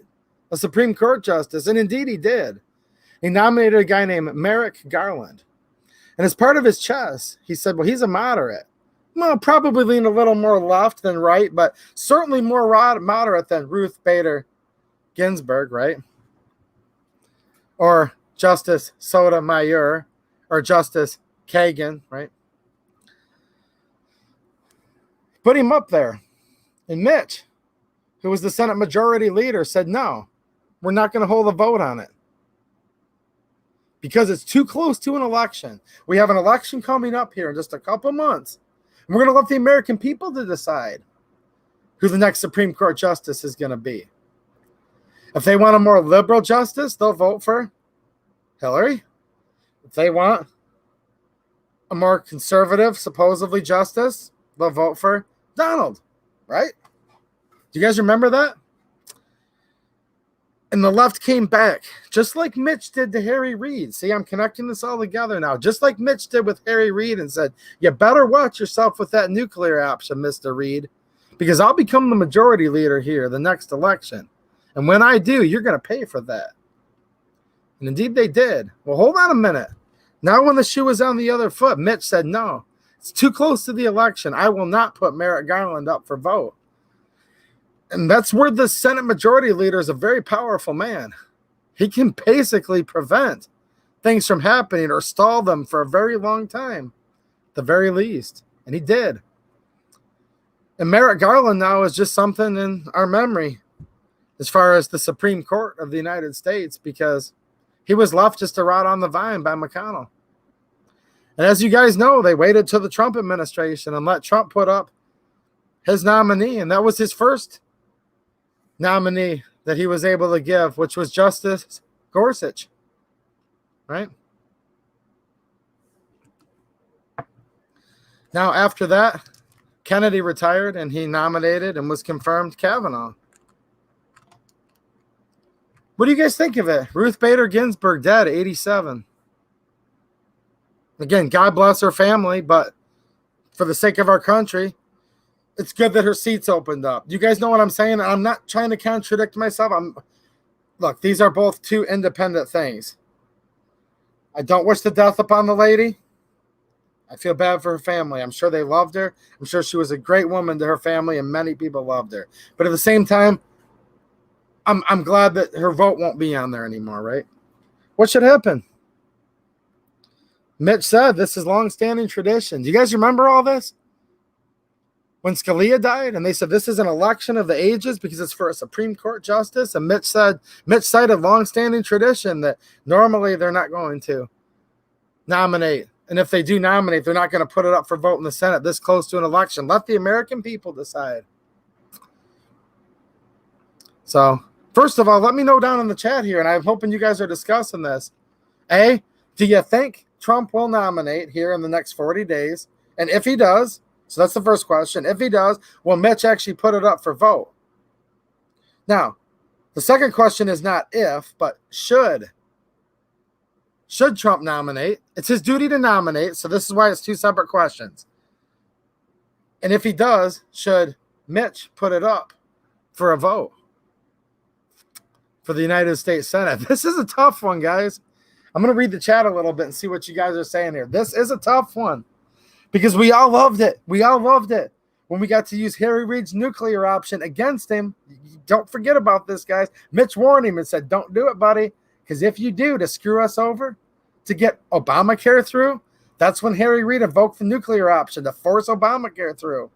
a Supreme Court justice, and indeed he did. He nominated a guy named Merrick Garland. And as part of his chess, he said, well, he's a moderate. Well, probably lean a little more left than right, but certainly more moderate than Ruth Bader Ginsburg, right? Or Justice Sotomayor, or Justice Kagan, right? Put him up there. And Mitch, who was the Senate Majority Leader, said, no, we're not going to hold a vote on it because it's too close to an election. We have an election coming up here in just a couple months. And we're going to let the American people to decide who the next Supreme Court justice is going to be. If they want a more liberal justice, they'll vote for Hillary. If they want a more conservative, supposedly justice, they'll vote for Donald. Right? Do you guys remember that? And the left came back, just like Mitch did to Harry Reid. See, I'm connecting this all together now. Just like Mitch did with Harry Reid and said, you better watch yourself with that nuclear option, Mr. Reid, because I'll become the majority leader here the next election. And when I do, you're going to pay for that. And indeed they did. Well, hold on a minute. Now when the shoe was on the other foot, Mitch said, no, it's too close to the election. I will not put Merrick Garland up for vote. And that's where the Senate Majority Leader is a very powerful man. He can basically prevent things from happening or stall them for a very long time, at the very least. And he did. And Merrick Garland now is just something in our memory as far as the Supreme Court of the United States, because he was left just to rot on the vine by McConnell. And as you guys know, they waited till the Trump administration and let Trump put up his nominee. And that was his first nominee that he was able to give, which was Justice Gorsuch. Right? Now, after that, Kennedy retired and he nominated and was confirmed Kavanaugh. What do you guys think of it? Ruth Bader Ginsburg dead, 87. Again, God bless her family, but for the sake of our country, it's good that her seats opened up. Do you guys know what I'm saying? I'm not trying to contradict myself. Look, these are both two independent things. I don't wish the death upon the lady. I feel bad for her family. I'm sure they loved her. I'm sure she was a great woman to her family, and many people loved her. But at the same time, I'm glad that her vote won't be on there anymore, right? What should happen? Mitch said this is long-standing tradition. Do you guys remember all this? When Scalia died and they said this is an election of the ages because it's for a Supreme Court justice, and Mitch cited long-standing tradition that normally they're not going to nominate. And if they do nominate, they're not going to put it up for vote in the Senate this close to an election. Let the American people decide. So, first of all, let me know down in the chat here, and I'm hoping you guys are discussing this. A, do you think Trump will nominate here in the next 40 days? And if he does, so that's the first question. If he does, will Mitch actually put it up for vote? Now, the second question is not if, but should. Should Trump nominate? It's his duty to nominate, so this is why it's two separate questions. And if he does, should Mitch put it up for a vote for the United States Senate? This is a tough one, guys. I'm going to read the chat a little bit and see what you guys are saying here. This is a tough one because we all loved it. We all loved it when we got to use Harry Reid's nuclear option against him. Don't forget about this, guys. Mitch warned him and said, don't do it, buddy, because if you do, to screw us over, to get Obamacare through, that's when Harry Reid invoked the nuclear option to force Obamacare through.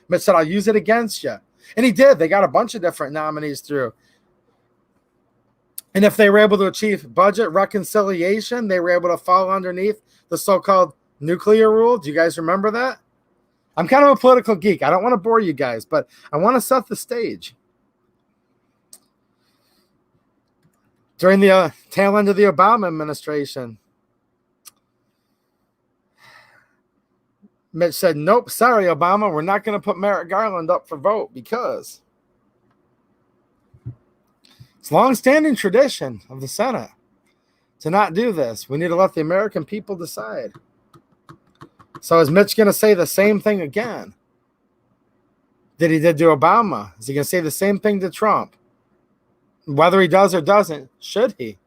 Mitch said, I'll use it against you. And he did. They got a bunch of different nominees through. And if they were able to achieve budget reconciliation, they were able to fall underneath the so-called nuclear rule. Do you guys remember that? I'm kind of a political geek. I don't want to bore you guys, but I want to set the stage. During the tail end of the Obama administration, Mitch said, nope, sorry, Obama, we're not going to put Merrick Garland up for vote because it's long-standing tradition of the Senate to not do this. We need to let the American people decide. So is Mitch going to say the same thing again that he did to Obama? Is he going to say the same thing to Trump? Whether he does or doesn't, should he?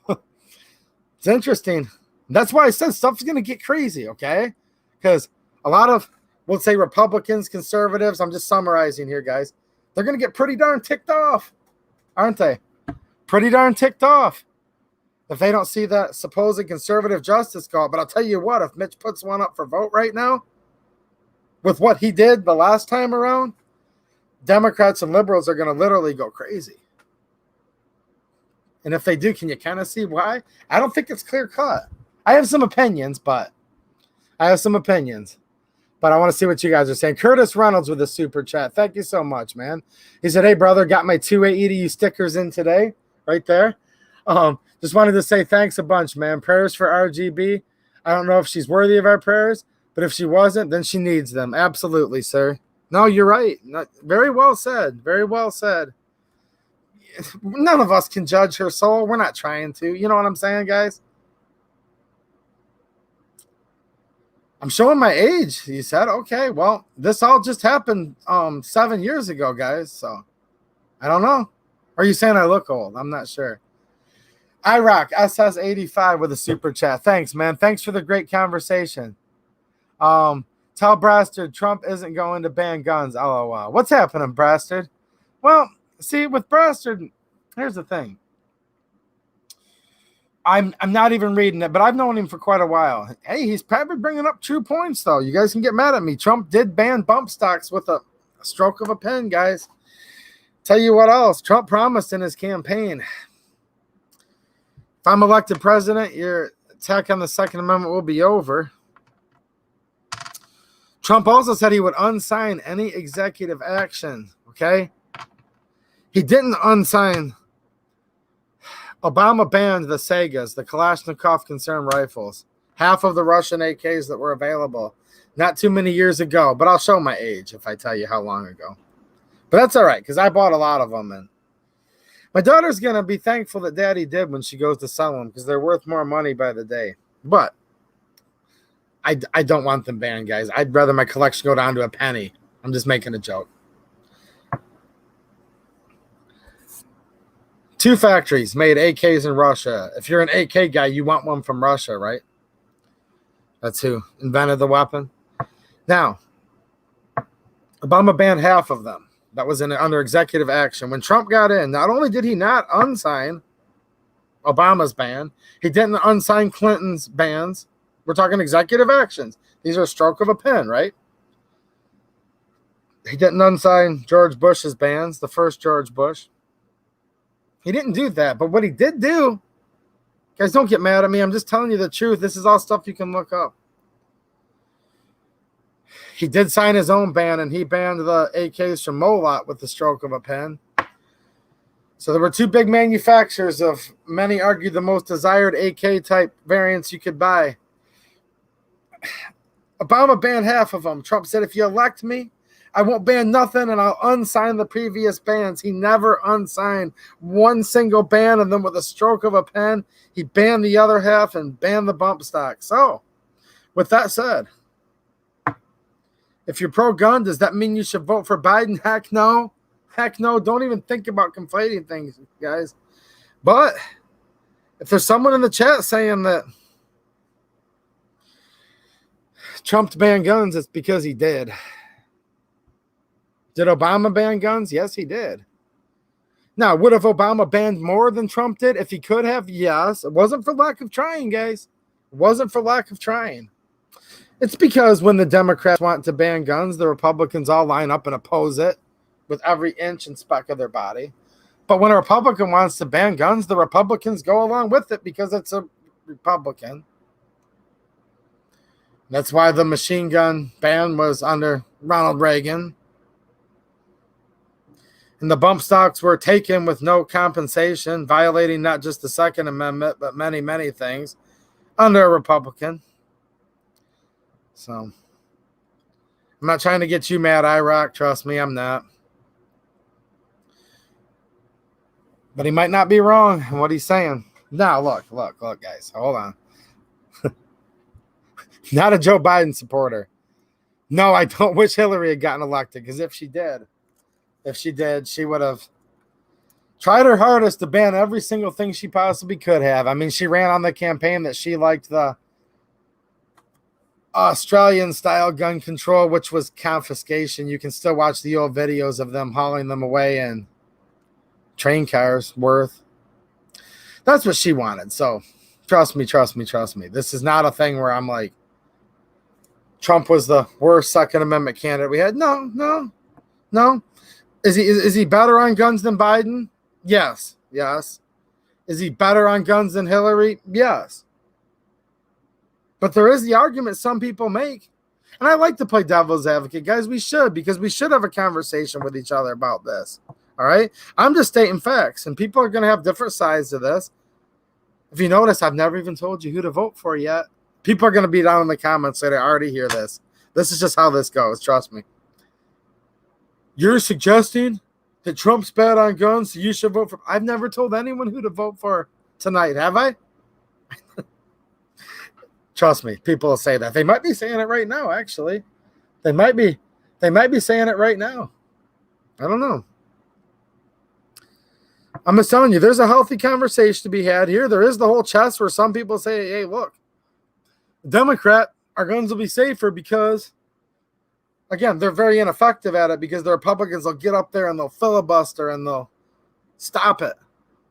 It's interesting. That's why I said stuff's going to get crazy, okay? Because a lot of, we'll say Republicans, conservatives, I'm just summarizing here, guys, they're going to get pretty darn ticked off, aren't they? Pretty darn ticked off if they don't see that supposed conservative justice call. But I'll tell you what, if Mitch puts one up for vote right now, with what he did the last time around, Democrats and liberals are going to literally go crazy. And if they do, can you kind of see why? I don't think it's clear cut. I have some opinions, but I want to see what you guys are saying. Curtis Reynolds with a super chat. Thank you so much, man. He said, hey, brother, got my 2A EDU stickers in today, right there. Just wanted to say thanks a bunch, man. Prayers for RGB. I don't know if she's worthy of our prayers, but if she wasn't, then she needs them. Absolutely, sir. No, you're right. Very well said. Very well said. None of us can judge her soul. We're not trying to. You know what I'm saying, guys? I'm showing my age, he said. Okay, well, this all just happened 7 years ago, guys. So I don't know. Are you saying I look old? I'm not sure. I rock SS85 with a super chat. Thanks, man. Thanks for the great conversation. Tell Brastard Trump isn't going to ban guns. LOL. What's happening, Brastard? Well, see, with Brastard, here's the thing. I'm not even reading it, but I've known him for quite a while. Hey, he's probably bringing up true points, though. You guys can get mad at me. Trump did ban bump stocks with a stroke of a pen, guys. Tell you what else. Trump promised in his campaign, if I'm elected president, your attack on the Second Amendment will be over. Trump also said he would unsign any executive action, okay? He didn't unsign. Obama banned the Sagas, the Kalashnikov concerned rifles, half of the Russian AKs that were available not too many years ago, but I'll show my age if I tell you how long ago. But that's all right, because I bought a lot of them, and my daughter's going to be thankful that Daddy did when she goes to sell them, because they're worth more money by the day. But I don't want them banned, guys. I'd rather my collection go down to a penny. I'm just making a joke. 2 factories made AKs in Russia. If you're an AK guy, you want one from Russia, right? That's who invented the weapon. Now, Obama banned half of them. That was under executive action. When Trump got in, not only did he not unsign Obama's ban, he didn't unsign Clinton's bans. We're talking executive actions. These are a stroke of a pen, right? He didn't unsign George Bush's bans, the first George Bush. He didn't do that. But what he did do, guys, don't get mad at me. I'm just telling you the truth. This is all stuff you can look up. He did sign his own ban, and he banned the AKs from Molot with the stroke of a pen. So there were 2 big manufacturers of, many argue, the most desired AK-type variants you could buy. Obama banned half of them. Trump said, if you elect me, I won't ban nothing, and I'll unsign the previous bans. He never unsigned one single ban, and then with a stroke of a pen, he banned the other half and banned the bump stock. So, with that said, if you're pro-gun, does that mean you should vote for Biden? Heck no. Heck no. Don't even think about conflating things, guys. But if there's someone in the chat saying that Trump banned guns, it's because he did. Did Obama ban guns? Yes, he did. Now, would have Obama banned more than Trump did if he could have? Yes. It wasn't for lack of trying, guys. It wasn't for lack of trying. It's because when the Democrats want to ban guns, the Republicans all line up and oppose it with every inch and speck of their body. But when a Republican wants to ban guns, the Republicans go along with it because it's a Republican. That's why the machine gun ban was under Ronald Reagan. And the bump stocks were taken with no compensation, violating not just the Second Amendment, but many, many things under a Republican. So I'm not trying to get you mad, IROC. Trust me, I'm not. But he might not be wrong in what he's saying. Now, look, guys. Hold on. Not a Joe Biden supporter. No, I don't wish Hillary had gotten elected, because if she did, she would have tried her hardest to ban every single thing she possibly could have. I mean, she ran on the campaign that she liked the Australian-style gun control, which was confiscation. You can still watch the old videos of them hauling them away in train cars worth. That's what she wanted. So trust me. This is not a thing where I'm like, Trump was the worst Second Amendment candidate we had. No. Is he better on guns than Biden? Yes. Is he better on guns than Hillary? Yes. But there is the argument some people make. And I like to play devil's advocate. Guys, we should, because we should have a conversation with each other about this. All right? I'm just stating facts, and people are going to have different sides to this. If you notice, I've never even told you who to vote for yet. People are going to be down in the comments that I already hear this. This is just how this goes. Trust me. You're suggesting that Trump's bad on guns, so you should vote for... I've never told anyone who to vote for tonight, have I? Trust me, people will say that. They might be saying it right now, actually. They might be saying it right now. I don't know. I'm just telling you, there's a healthy conversation to be had here. There is the whole chess where some people say, hey, look, Democrat, our guns will be safer because, again, they're very ineffective at it because the Republicans will get up there and they'll filibuster and they'll stop it.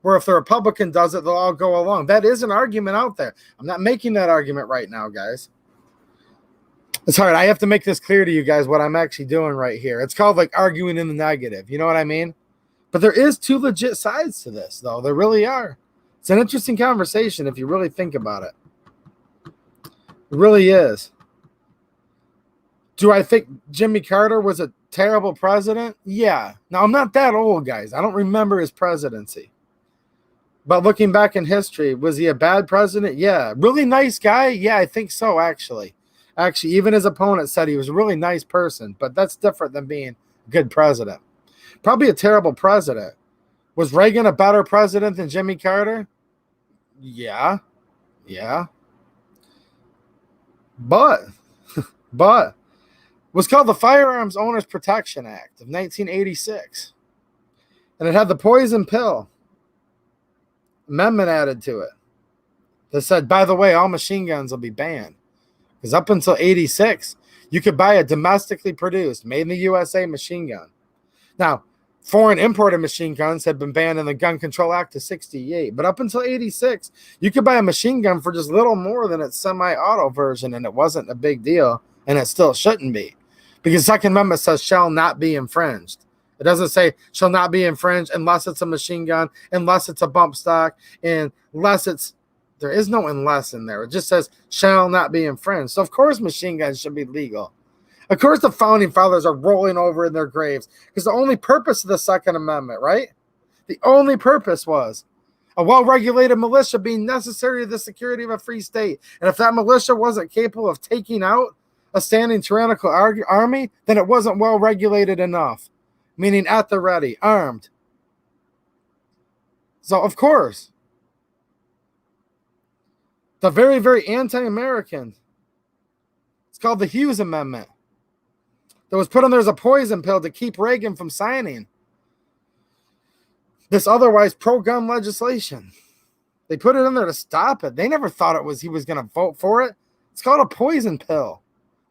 Where if the Republican does it, they'll all go along. That is an argument out there. I'm not making that argument right now, guys. It's hard. I have to make this clear to you guys what I'm actually doing right here. It's called like arguing in the negative. You know what I mean? But there is two legit sides to this, though. There really are. It's an interesting conversation if you really think about it. It really is. Do I think Jimmy Carter was a terrible president? Yeah. Now, I'm not that old, guys. I don't remember his presidency. But looking back in history, was he a bad president? Yeah. Really nice guy? Yeah, I think so, actually. Actually, even his opponent said he was a really nice person, but that's different than being a good president. Probably a terrible president. Was Reagan a better president than Jimmy Carter? Yeah. But was called the Firearms Owners Protection Act of 1986. And it had the poison pill amendment added to it that said, by the way, all machine guns will be banned. Because up until 86, you could buy a domestically produced, made in the USA machine gun. Now, foreign imported machine guns had been banned in the Gun Control Act of 68. But up until 86, you could buy a machine gun for just little more than its semi-auto version, and it wasn't a big deal, and it still shouldn't be. Because Second Amendment says shall not be infringed. It doesn't say shall not be infringed unless it's a machine gun, unless it's a bump stock, unless it's... There is no unless in there. It just says shall not be infringed. So, of course, machine guns should be legal. Of course, the founding fathers are rolling over in their graves because the only purpose of the Second Amendment, right? The only purpose was a well-regulated militia being necessary to the security of a free state. And if that militia wasn't capable of taking out a standing tyrannical army, then it wasn't well-regulated enough, meaning at the ready, armed. So, of course, the very, very anti-American, it's called the Hughes Amendment, that was put in there as a poison pill to keep Reagan from signing this otherwise pro-gun legislation. They put it in there to stop it. They never thought he was going to vote for it. It's called a poison pill.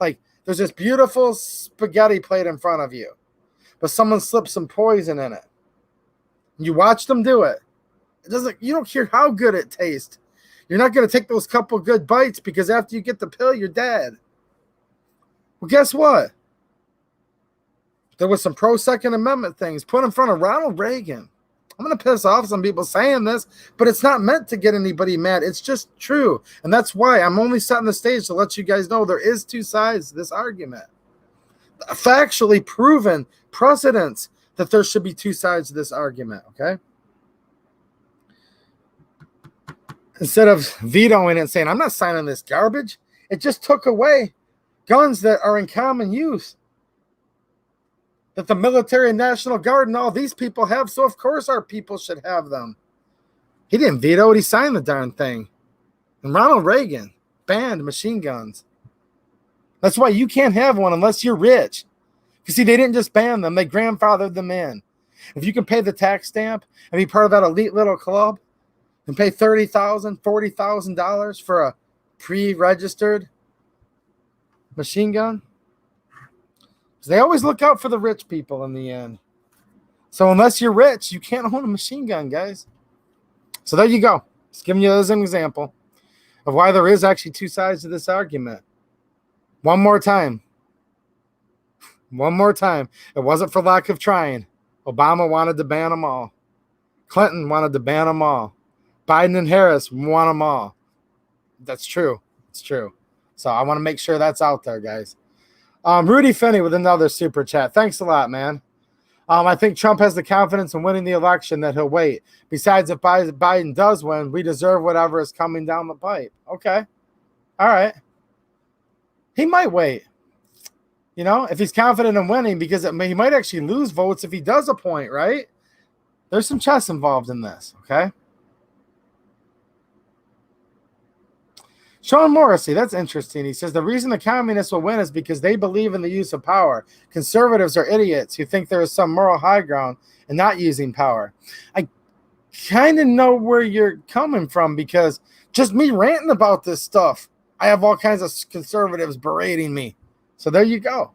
Like, there's this beautiful spaghetti plate in front of you, but someone slipped some poison in it. You watch them do it. You don't care how good it tastes. You're not going to take those couple good bites because after you get the pill, you're dead. Well, guess what? There was some pro-Second Amendment things put in front of Ronald Reagan. I'm going to piss off some people saying this, but it's not meant to get anybody mad. It's just true. And that's why I'm only setting the stage to let you guys know there is two sides to this argument. Factually proven precedents that there should be two sides to this argument, okay? Instead of vetoing it and saying, I'm not signing this garbage, it just took away guns that are in common use. that the military and National Guard and all these people have, so of course our people should have them. He didn't veto it, he signed the darn thing. And Ronald Reagan banned machine guns. That's why you can't have one unless you're rich. You see, they didn't just ban them, they grandfathered them in. If you can pay the tax stamp and be part of that elite little club and pay $30,000, $40,000 for a pre-registered machine gun, they always look out for the rich people in the end. So unless you're rich, you can't own a machine gun, guys. So there you go. Just giving you as an example of why there is actually two sides to this argument. One more time. One more time. It wasn't for lack of trying. Obama wanted to ban them all. Clinton wanted to ban them all. Biden and Harris want them all. That's true. It's true. So I want to make sure that's out there, guys. Rudy Finney with another super chat. Thanks a lot, man. I think Trump has the confidence in winning the election that he'll wait. Besides, if Biden does win, we deserve whatever is coming down the pipe. Okay. All right. He might wait. You know, if he's confident in winning, because he might actually lose votes if he does appoint, right? There's some chess involved in this, okay? Sean Morrissey, that's interesting. He says the reason the communists will win is because they believe in the use of power. Conservatives are idiots who think there is some moral high ground in not using power. I kind of know where you're coming from, because just me ranting about this stuff, I have all kinds of conservatives berating me. So there you go.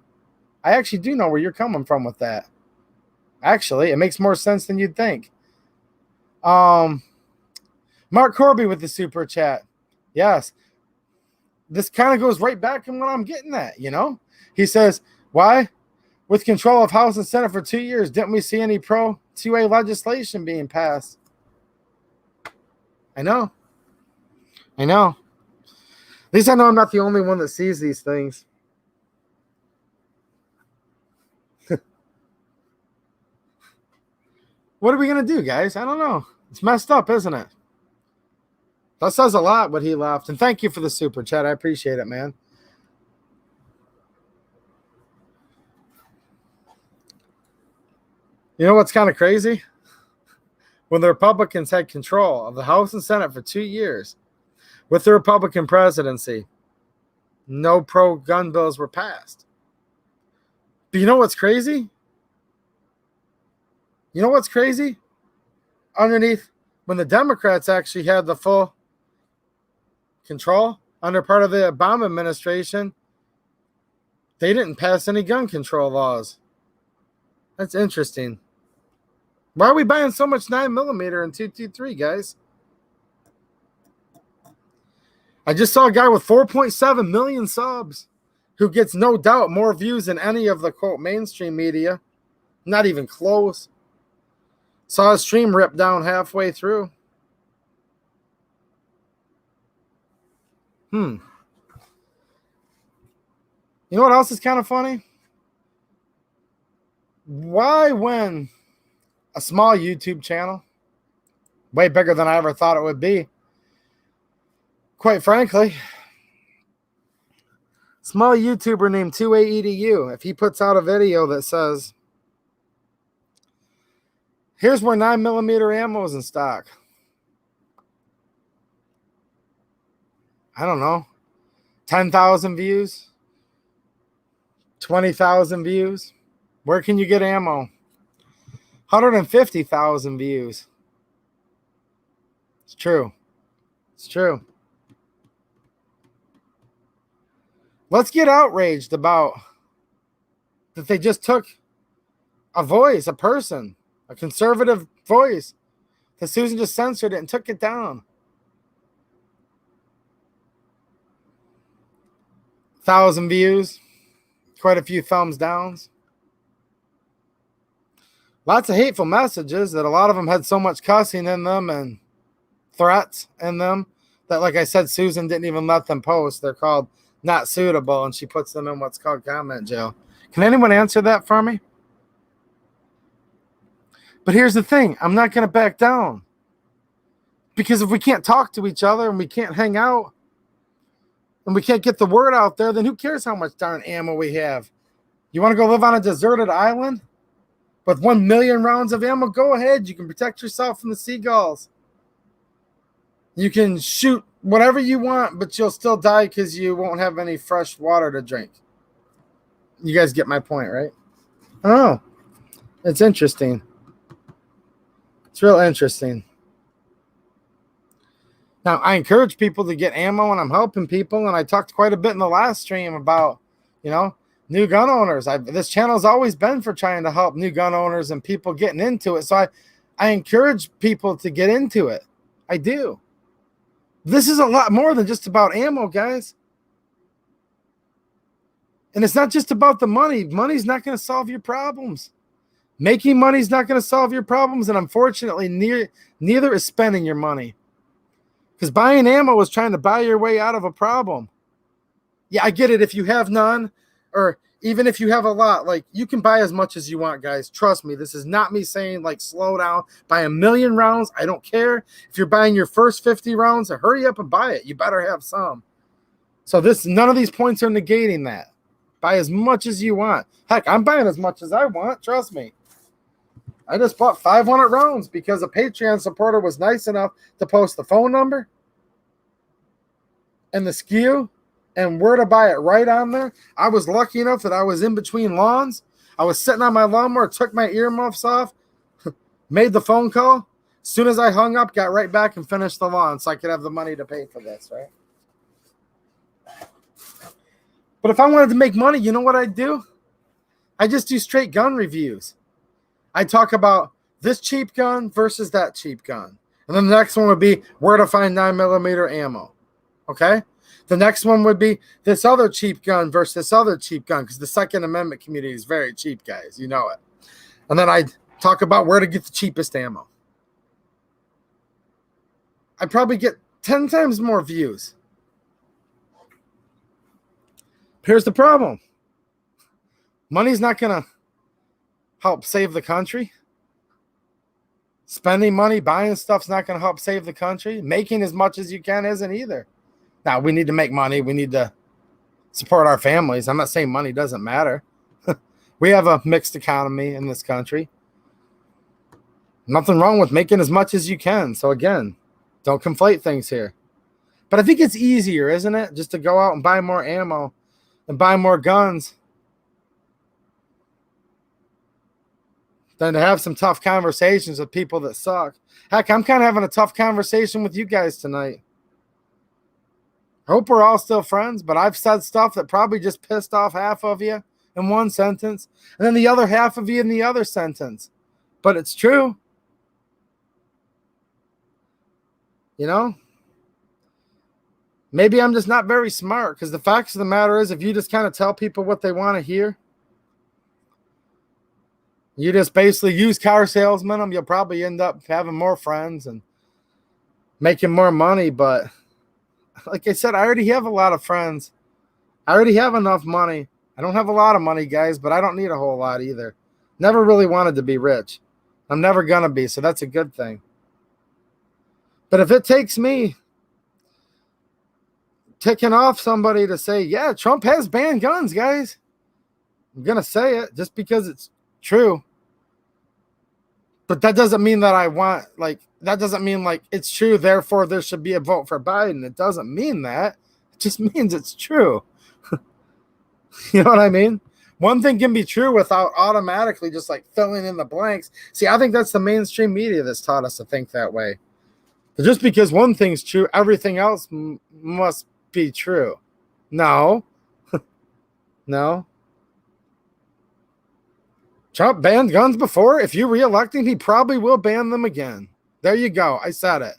I actually do know where you're coming from with that. Actually, it makes more sense than you'd think. Mark Corby with the super chat. Yes. This kind of goes right back in what I'm getting at, you know? He says, why? With control of House and Senate for 2 years, didn't we see any pro-2A legislation being passed? I know. At least I know I'm not the only one that sees these things. What are we going to do, guys? I don't know. It's messed up, isn't it? That says a lot what he left. And thank you for the super chat. I appreciate it, man. You know what's kind of crazy? When the Republicans had control of the House and Senate for 2 years, with the Republican presidency, no pro-gun bills were passed. But you know what's crazy? Underneath, when the Democrats actually had the full control under part of the Obama administration, they didn't pass any gun control laws. That's interesting. Why are we buying so much 9mm and 223, guys? I just saw a guy with 4.7 million subs who gets no doubt more views than any of the, quote, mainstream media. Not even close. Saw his stream rip down halfway through. You know what else is kind of funny? Why, when a small YouTube channel, way bigger than I ever thought it would be, quite frankly, small YouTuber named 2AEDU, if he puts out a video that says, here's where 9mm ammo is in stock, I don't know, 10,000 views, 20,000 views. Where can you get ammo? 150,000 views. It's true. Let's get outraged about that they just took a voice, a person, a conservative voice, that Susan just censored it and took it down. 1,000 views, quite a few thumbs downs. Lots of hateful messages that a lot of them had so much cussing in them and threats in them that, like I said, Susan didn't even let them post. They're called not suitable, and she puts them in what's called comment jail. Can anyone answer that for me? But here's the thing. I'm not going to back down. Because if we can't talk to each other and we can't hang out and we can't get the word out there, then who cares how much darn ammo we have? You want to go live on a deserted island With 1 million rounds of ammo, go ahead. You can protect yourself from the seagulls. You can shoot whatever you want, but you'll still die because you won't have any fresh water to drink. You guys get my point, right? I don't know. It's interesting. It's real interesting. Now, I encourage people to get ammo, and I'm helping people, and I talked quite a bit in the last stream about, new gun owners. This channel's always been for trying to help new gun owners and people getting into it. So I encourage people to get into it. I do. This is a lot more than just about ammo, guys. And it's not just about the money. Money's not going to solve your problems. Making money is not going to solve your problems. And unfortunately, neither is spending your money. Because buying ammo is trying to buy your way out of a problem. Yeah, I get it. If you have none, or even if you have a lot, like, you can buy as much as you want, guys. Trust me. This is not me saying, like, slow down. Buy 1 million rounds. I don't care. If you're buying your first 50 rounds, hurry up and buy it. You better have some. So none of these points are negating that. Buy as much as you want. Heck, I'm buying as much as I want. Trust me. I just bought 500 rounds because a Patreon supporter was nice enough to post the phone number and the SKU and where to buy it right on there. I was lucky enough that I was in between lawns. I was sitting on my lawnmower, took my earmuffs off, made the phone call. As soon as I hung up, got right back and finished the lawn so I could have the money to pay for this, right? But if I wanted to make money, you know what I'd do? I just do straight gun reviews. I talk about this cheap gun versus that cheap gun. And then the next one would be where to find 9mm ammo. Okay? The next one would be this other cheap gun versus this other cheap gun, because the Second Amendment community is very cheap, guys. You know it. And then I talk about where to get the cheapest ammo. I probably get 10 times more views. Here's the problem. Money's not going to help save the country. Spending money, buying stuff's not going to help save the country. Making as much as you can isn't either. Now, we need to make money. We need to support our families. I'm not saying money doesn't matter. We have a mixed economy in this country. Nothing wrong with making as much as you can. So again, don't conflate things here. But I think it's easier, isn't it? Just to go out and buy more ammo and buy more guns than to have some tough conversations with people that suck. Heck, I'm kind of having a tough conversation with you guys tonight. I hope we're all still friends, but I've said stuff that probably just pissed off half of you in one sentence, and then the other half of you in the other sentence. But it's true. Maybe I'm just not very smart, because the facts of the matter is, if you just kind of tell people what they want to hear, you just basically use car salesmen, you'll probably end up having more friends and making more money. But like I said, I already have a lot of friends. I already have enough money. I don't have a lot of money, guys, but I don't need a whole lot either. Never really wanted to be rich. I'm never going to be, so that's a good thing. But if it takes me ticking off somebody to say, yeah, Trump has banned guns, guys, I'm going to say it just because it's true. But that doesn't mean that that doesn't mean it's true, therefore there should be a vote for Biden. It doesn't mean that. It just means it's true. You know what I mean? One thing can be true without automatically just filling in the blanks. See, I think that's the mainstream media that's taught us to think that way. But just because one thing's true, everything else must be true. No. No. Trump banned guns before. If you reelect him, he probably will ban them again. There you go. I said it.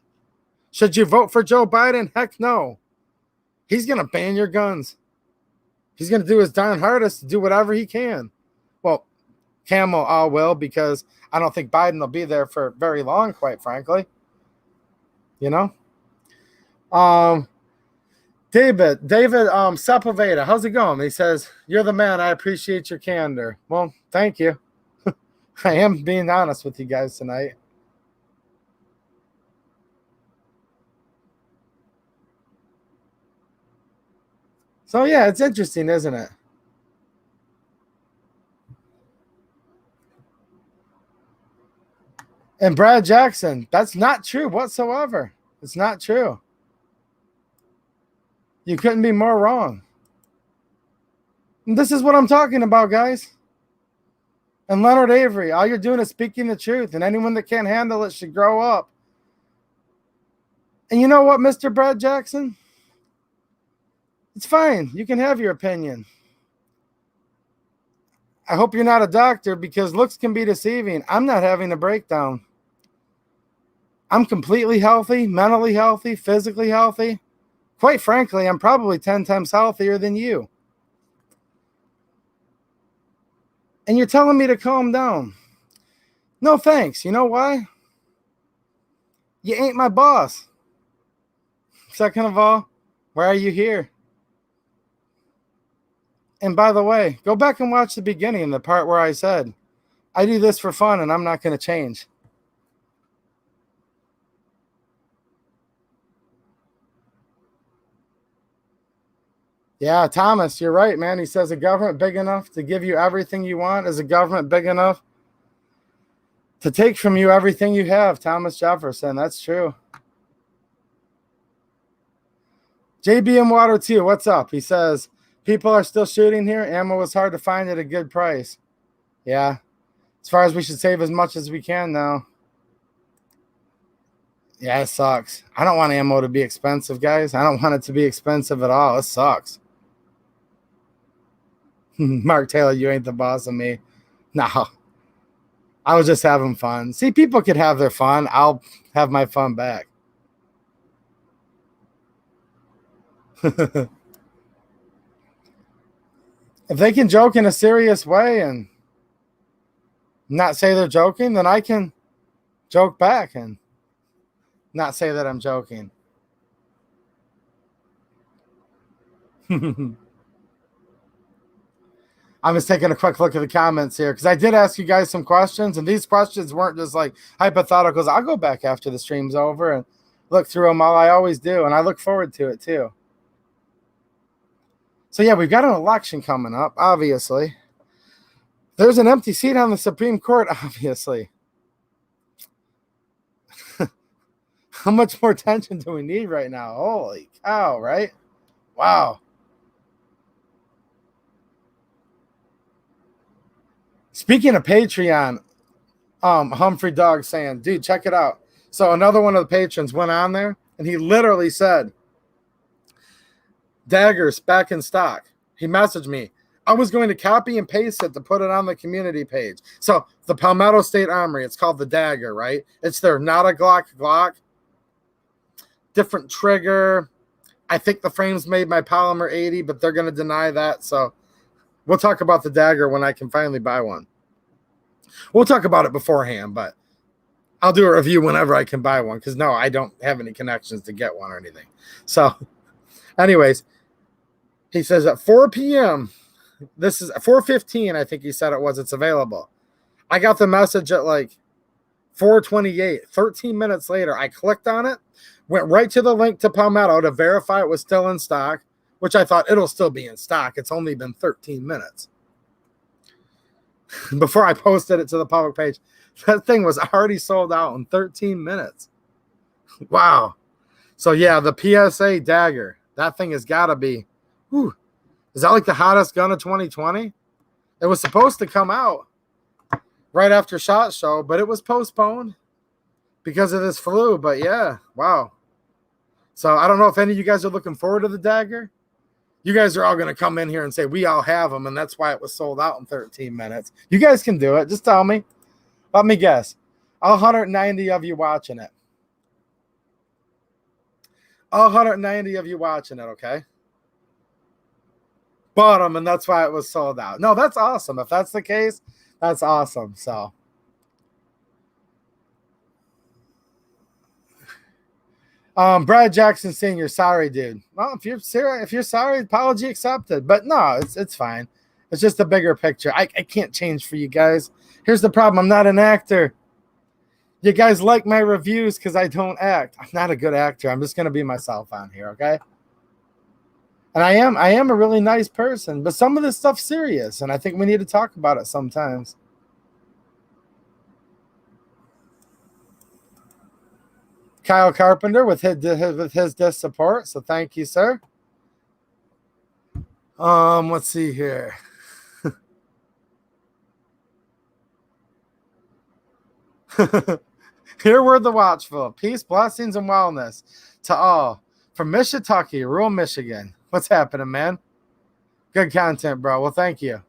Should you vote for Joe Biden? Heck no. He's going to ban your guns. He's going to do his darn hardest to do whatever he can. Well, Camel will, because I don't think Biden will be there for very long, quite frankly. David Sepulveda, how's it going? He says, you're the man. I appreciate your candor. Well, thank you. I am being honest with you guys tonight. So, yeah, it's interesting, isn't it? And Brad Jackson, that's not true whatsoever. It's not true. You couldn't be more wrong. And this is what I'm talking about, guys. And Leonard Avery, all you're doing is speaking the truth. And anyone that can't handle it should grow up. And you know what, Mr. Brad Jackson? It's fine. You can have your opinion. I hope you're not a doctor because looks can be deceiving. I'm not having a breakdown. I'm completely healthy, mentally healthy, physically healthy. Quite frankly, I'm probably 10 times healthier than you. And you're telling me to calm down. No thanks. You know why? You ain't my boss. Second of all, why are you here? And by the way, go back and watch the beginning, the part where I said, I do this for fun and I'm not going to change. Yeah, Thomas, you're right, man. He says, a government big enough to give you everything you want? Is a government big enough to take from you everything you have? Thomas Jefferson, that's true. JBM Water 2, what's up? He says, people are still shooting here. Ammo was hard to find at a good price. Yeah, as far as we should save as much as we can now. Yeah, it sucks. I don't want ammo to be expensive, guys. I don't want it to be expensive at all. It sucks. Mark Taylor, you ain't the boss of me. No. I was just having fun. See, people could have their fun. I'll have my fun back. If they can joke in a serious way and not say they're joking, then I can joke back and not say that I'm joking. I'm just taking a quick look at the comments here because I did ask you guys some questions, and these questions weren't just like hypotheticals. I'll go back after the stream's over and look through them all. I always do, and I look forward to it too. So yeah, we've got an election coming up, obviously. There's an empty seat on the Supreme Court, obviously. How much more attention do we need right now? Holy cow, right? Wow. Speaking of Patreon, Humphrey Dog saying, dude, check it out. So another one of the patrons went on there, and he literally said, daggers back in stock. He messaged me. I was going to copy and paste it to put it on the community page. So the Palmetto State Armory, it's called the Dagger, right? It's their not a Glock. Different trigger. I think the frame's made by Polymer 80, but they're going to deny that. So we'll talk about the Dagger when I can finally buy one. We'll talk about it beforehand, but I'll do a review whenever I can buy one because, no, I don't have any connections to get one or anything. So anyways, he says at 4 p.m., this is 4:15, I think he said it was, it's available. I got the message at like 4:28. 13 minutes later, I clicked on it, went right to the link to Palmetto to verify it was still in stock, which I thought it'll still be in stock. It's only been 13 minutes. Before I posted it to the public page, that thing was already sold out in 13 minutes. Wow. So yeah, the PSA Dagger, that thing has got to be, whew, is that like the hottest gun of 2020? It was supposed to come out right after SHOT Show, but it was postponed because of this flu. But yeah, wow. So I don't know if any of you guys are looking forward to the Dagger. You guys are all going to come in here and say, we all have them, and that's why it was sold out in 13 minutes. You guys can do it. Just tell me. Let me guess. All 190 of you watching it. All 190 of you watching it, okay? Bought them, and that's why it was sold out. No, that's awesome. If that's the case, that's awesome. So Brad Jackson Sr., sorry, dude. Well, if you're sorry, apology accepted. But no, it's fine. It's just a bigger picture. I can't change for you guys. Here's the problem. I'm not an actor. You guys like my reviews because I don't act. I'm not a good actor. I'm just going to be myself on here, okay? And I am a really nice person, but some of this stuff's serious, and I think we need to talk about it sometimes. Kyle Carpenter with his disc support. So thank you, sir. Let's see here. Here we're the watchful. Peace, blessings, and wellness to all. From Mishitucky, rural Michigan. What's happening, man? Good content, bro. Well, thank you.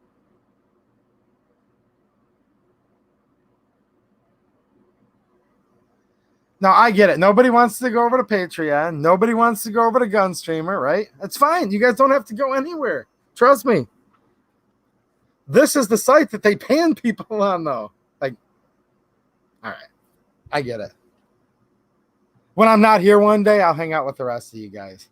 Now, I get it. Nobody wants to go over to Patreon. Nobody wants to go over to Gunstreamer, right? It's fine. You guys don't have to go anywhere. Trust me. This is the site that they pan people on, though. Like, all right. I get it. When I'm not here one day, I'll hang out with the rest of you guys.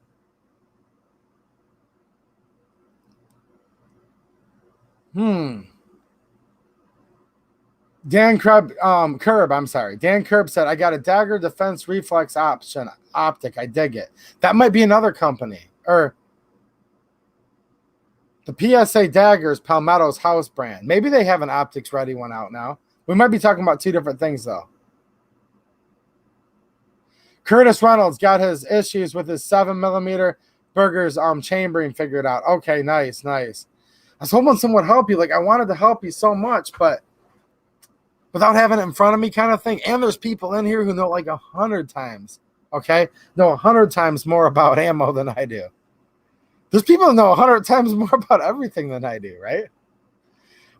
Dan Curb, I'm sorry. Dan Curb said, I got a dagger defense reflex optic. I dig it. That might be another company. Or the PSA daggers, Palmetto's house brand. Maybe they have an optics ready one out now. We might be talking about two different things, though. Curtis Reynolds got his issues with his 7mm Burgers chambering figured out. Okay, nice. I was hoping someone would help you. Like, I wanted to help you so much, but without having it in front of me kind of thing. And there's people in here who know like 100 times, okay? Know 100 times more about ammo than I do. There's people who know 100 times more about everything than I do, right?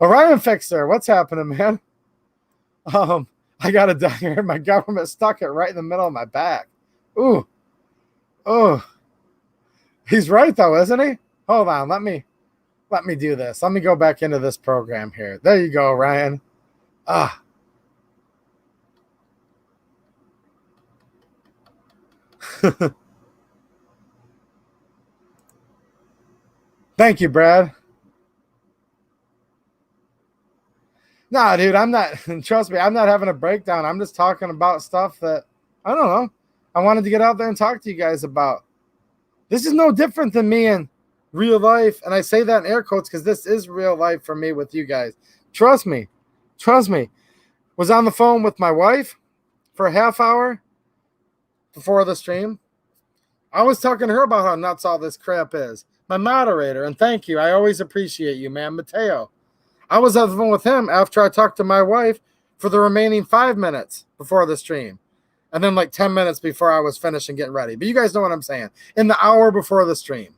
Orion Fixer, what's happening, man? I got a dagger. My government stuck it right in the middle of my back. Ooh. He's right, though, isn't he? Hold on. Let me do this. Let me go back into this program here. There you go, Ryan. Thank you, Brad. Nah, dude, I'm not, trust me, I'm not having a breakdown. I'm just talking about stuff that, I don't know, I wanted to get out there and talk to you guys about. This is no different than me in real life, and I say that in air quotes because this is real life for me with you guys. Trust me. Was on the phone with my wife for a half hour before the stream. I was talking to her about how nuts all this crap is. My moderator, and thank you. I always appreciate you, man. Mateo. I was on the phone with him after I talked to my wife for the remaining 5 minutes before the stream. And then like 10 minutes before I was finished and getting ready. But you guys know what I'm saying. In the hour before the stream.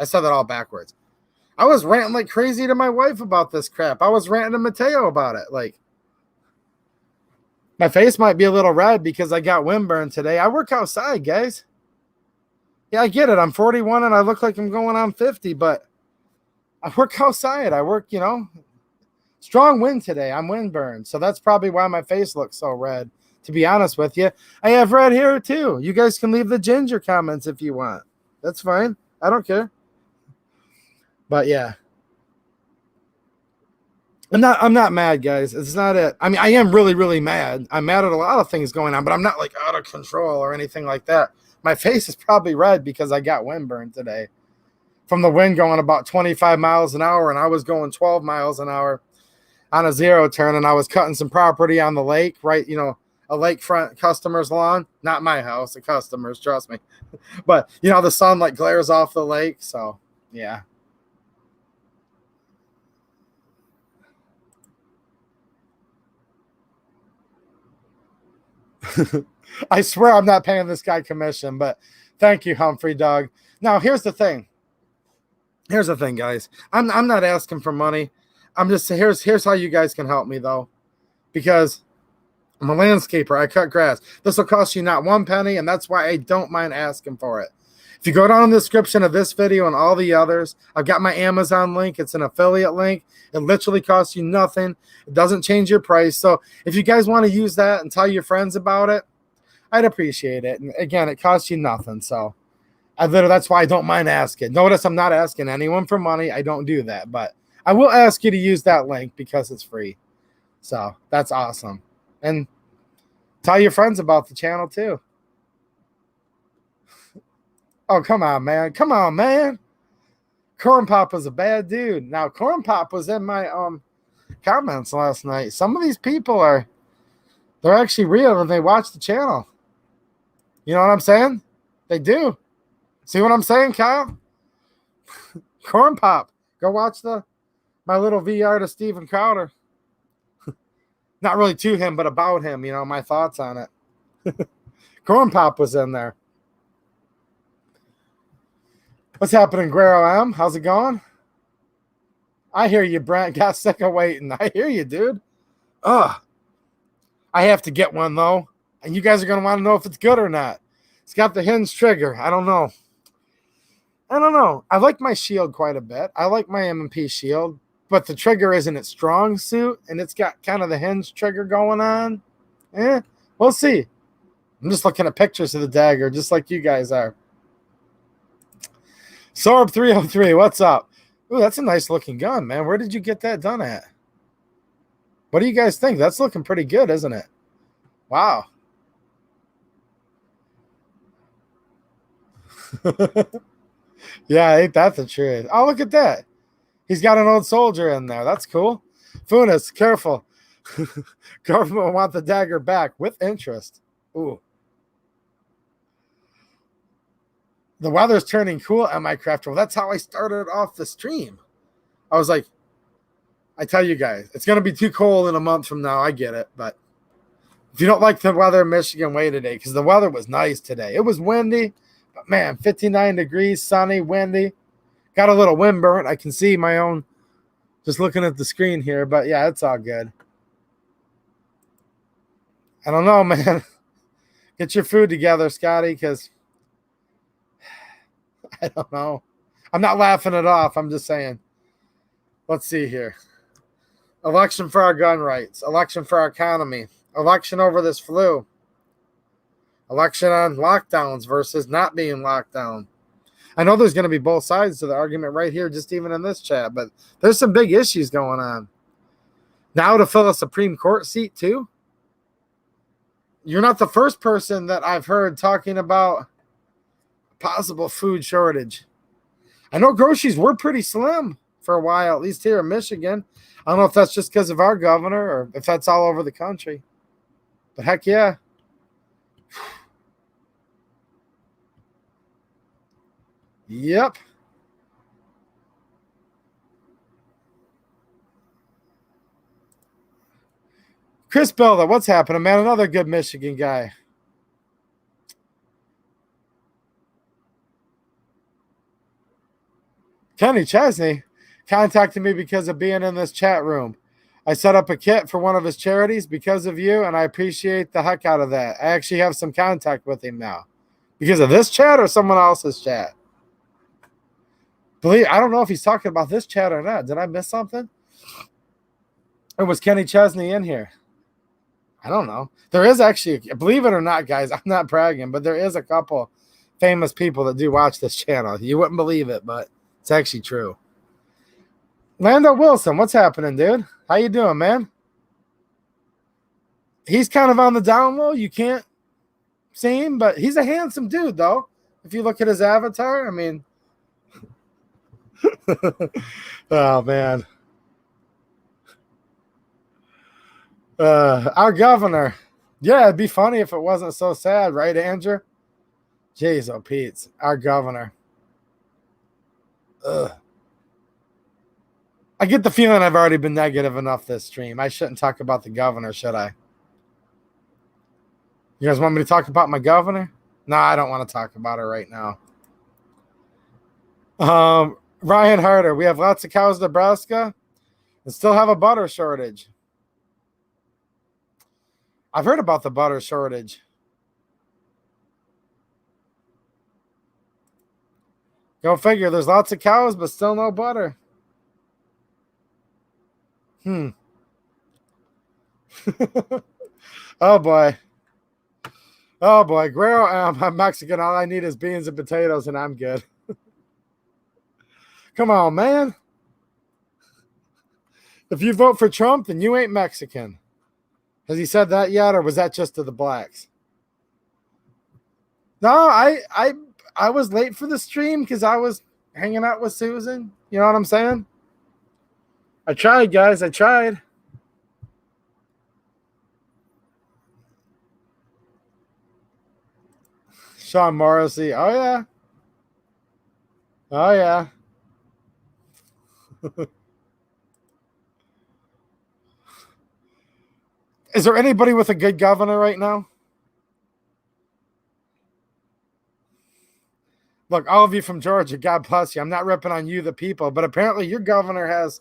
I said that all backwards. I was ranting like crazy to my wife about this crap. I was ranting to Mateo about it. Like, my face might be a little red because I got windburn today. I work outside, guys. Yeah, I get it. I'm 41 and I look like I'm going on 50, but I work outside. I work, strong wind today. I'm windburned. So that's probably why my face looks so red, to be honest with you. I have red hair too. You guys can leave the ginger comments if you want. That's fine. I don't care. But yeah. I'm not mad, guys. It's not it. I mean, I am really, really mad. I'm mad at a lot of things going on, but I'm not like out of control or anything like that. My face is probably red because I got windburn today from the wind going about 25 miles an hour, and I was going 12 miles an hour on a zero turn, and I was cutting some property on the lake, right? A lakefront customer's lawn. Not my house, the customer's, trust me. But, the sun like glares off the lake, so yeah. I swear I'm not paying this guy commission, but thank you, Humphrey Doug. Now, here's the thing, guys. I'm not asking for money. I'm just here's how you guys can help me, though, because I'm a landscaper. I cut grass. This will cost you not one penny, and that's why I don't mind asking for it. If you go down in the description of this video and all the others, I've got my Amazon link. It's an affiliate link. It literally costs you nothing. It doesn't change your price. So if you guys want to use that and tell your friends about it, I'd appreciate it. And again, it costs you nothing. So that's why I don't mind asking. Notice I'm not asking anyone for money. I don't do that. But I will ask you to use that link because it's free. So that's awesome. And tell your friends about the channel too. Oh, come on, man. Corn Pop was a bad dude. Now, Corn Pop was in my comments last night. Some of these people they're actually real and they watch the channel. You know what I'm saying? They do. See what I'm saying, Kyle? Corn Pop. Go watch my little VR to Steven Crowder. Not really to him, but about him, my thoughts on it. Corn Pop was in there. What's happening, Guerrero M? How's it going? I hear you, Brent. Got sick of waiting. I hear you, dude. Ugh. I have to get one, though. And you guys are going to want to know if it's good or not. It's got the hinge trigger. I don't know. I like my shield quite a bit. I like my M&P shield. But the trigger isn't its strong suit. And it's got kind of the hinge trigger going on. We'll see. I'm just looking at pictures of the dagger, just like you guys are. Sorb 303, what's up? Ooh, that's a nice looking gun, man. Where did you get that done at? What do you guys think? That's looking pretty good, isn't it? Wow. Yeah, ain't that the truth? Oh, look at that. He's got an old soldier in there. That's cool. Funas, careful. Government will want the dagger back with interest. Ooh. The weather's turning cool at my craft room. That's how I started off the stream. I was like, I tell you guys, it's going to be too cold in a month from now. I get it. But if you don't like the weather in Michigan, wait today, because the weather was nice today. It was windy, but man, 59 degrees, sunny, windy. Got a little wind burnt. I can see my own just looking at the screen here. But yeah, it's all good. I don't know, man. Get your food together, Scotty, because I don't know. I'm not laughing it off. I'm just saying. Let's see here. Election for our gun rights. Election for our economy. Election over this flu. Election on lockdowns versus not being locked down. I know there's going to be both sides to the argument right here, just even in this chat, but there's some big issues going on. Now to fill a Supreme Court seat, too? You're not the first person that I've heard talking about possible food shortage. I know groceries were pretty slim for a while, at least here in Michigan. I don't know if that's just because of our governor or if that's all over the country. But heck yeah. Yep. Chris Belda, what's happening, man? Another good Michigan guy. Kenny Chesney contacted me because of being in this chat room. I set up a kit for one of his charities because of you, and I appreciate the heck out of that. I actually have some contact with him now. Because of this chat or someone else's chat? I don't know if he's talking about this chat or not. Did I miss something? Or was Kenny Chesney in here? I don't know. There is actually, believe it or not, guys, I'm not bragging, but there is a couple famous people that do watch this channel. You wouldn't believe it, but it's actually true. Lando Wilson, what's happening, dude? How you doing, man? He's kind of on the down low. You can't see him, but he's a handsome dude, though. If you look at his avatar, I mean, oh, man. Our governor. Yeah, it'd be funny if it wasn't so sad, right, Andrew? Jeez, oh, Pete. Our governor. Ugh. I get the feeling I've already been negative enough this stream. I shouldn't talk about the governor, should I? You guys want me to talk about my governor? No, I don't want to talk about her right now. Ryan Harder, we have lots of cows in Nebraska and still have a butter shortage. I've heard about the butter shortage. Go figure. There's lots of cows, but still no butter. Oh, boy. Oh, boy. Guerrero, I'm Mexican. All I need is beans and potatoes, and I'm good. Come on, man. If you vote for Trump, then you ain't Mexican. Has he said that yet, or was that just to the blacks? No, I was late for the stream because I was hanging out with Susan. You know what I'm saying? I tried, guys. I tried. Sean Morrissey. Oh, yeah. Oh, yeah. Is there anybody with a good governor right now? Look, all of you from Georgia, God bless you. I'm not ripping on you, the people, but apparently your governor has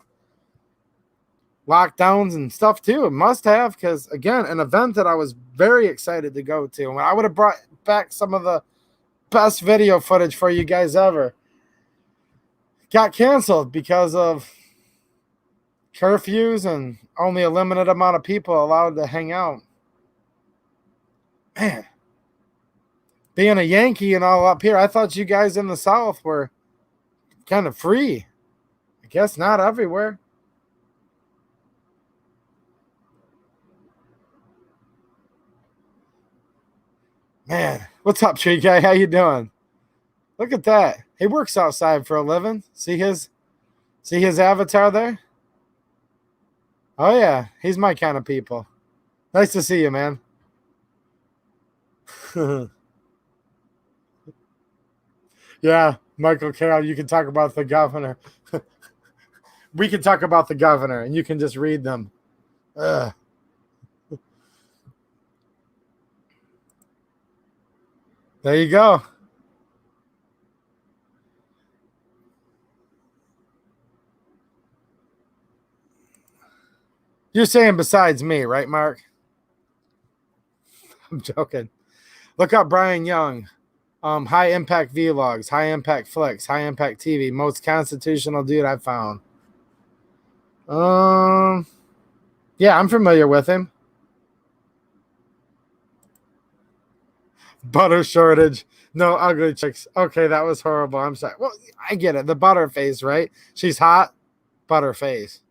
lockdowns and stuff too. It must have, because again, an event that I was very excited to go to. And I would have brought back some of the best video footage for you guys ever. Got canceled because of curfews and only a limited amount of people allowed to hang out. Man, being a Yankee and all up here, I thought you guys in the South were kind of free. I guess not everywhere. Man, what's up, tree guy? How you doing? Look at that. He works outside for a living. See his avatar there? Oh yeah, he's my kind of people. Nice to see you, man. Yeah, Michael Carroll, you can talk about the governor. We can talk about the governor, and you can just read them. Ugh. There you go. You're saying besides me, right, Mark? I'm joking. Look up Brian Young. High impact vlogs, high impact flicks, high impact TV. Most constitutional dude I've found. Yeah, I'm familiar with him. Butter shortage. No ugly chicks. Okay, that was horrible. I'm sorry. Well, I get it. The butter face, right? She's hot. Butter face.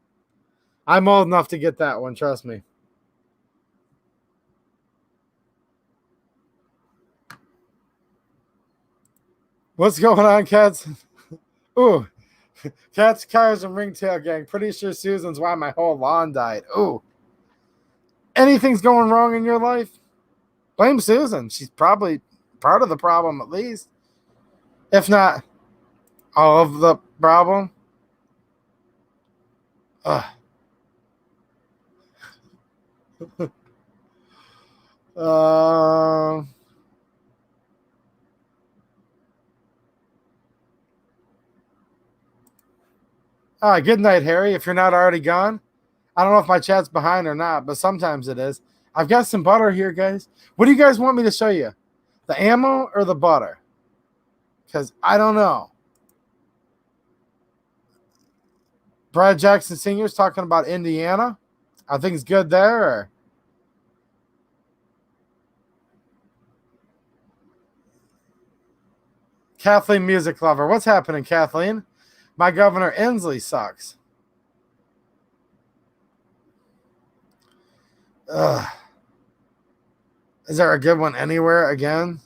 I'm old enough to get that one. Trust me. What's going on, cats? Ooh. Cats, cars, and ringtail gang. Pretty sure Susan's why my whole lawn died. Ooh. Anything's going wrong in your life? Blame Susan. She's probably part of the problem, at least. If not all of the problem. Ugh. Good night, Harry. If you're not already gone, I don't know if my chat's behind or not, but sometimes it is. I've got some butter here, guys. What do you guys want me to show you? The ammo or the butter? Because I don't know. Brad Jackson Sr.'s talking about Indiana. Are things good there? Or? Kathleen Music Lover. What's happening, Kathleen? My Governor Inslee sucks. Ugh. Is there a good one anywhere again?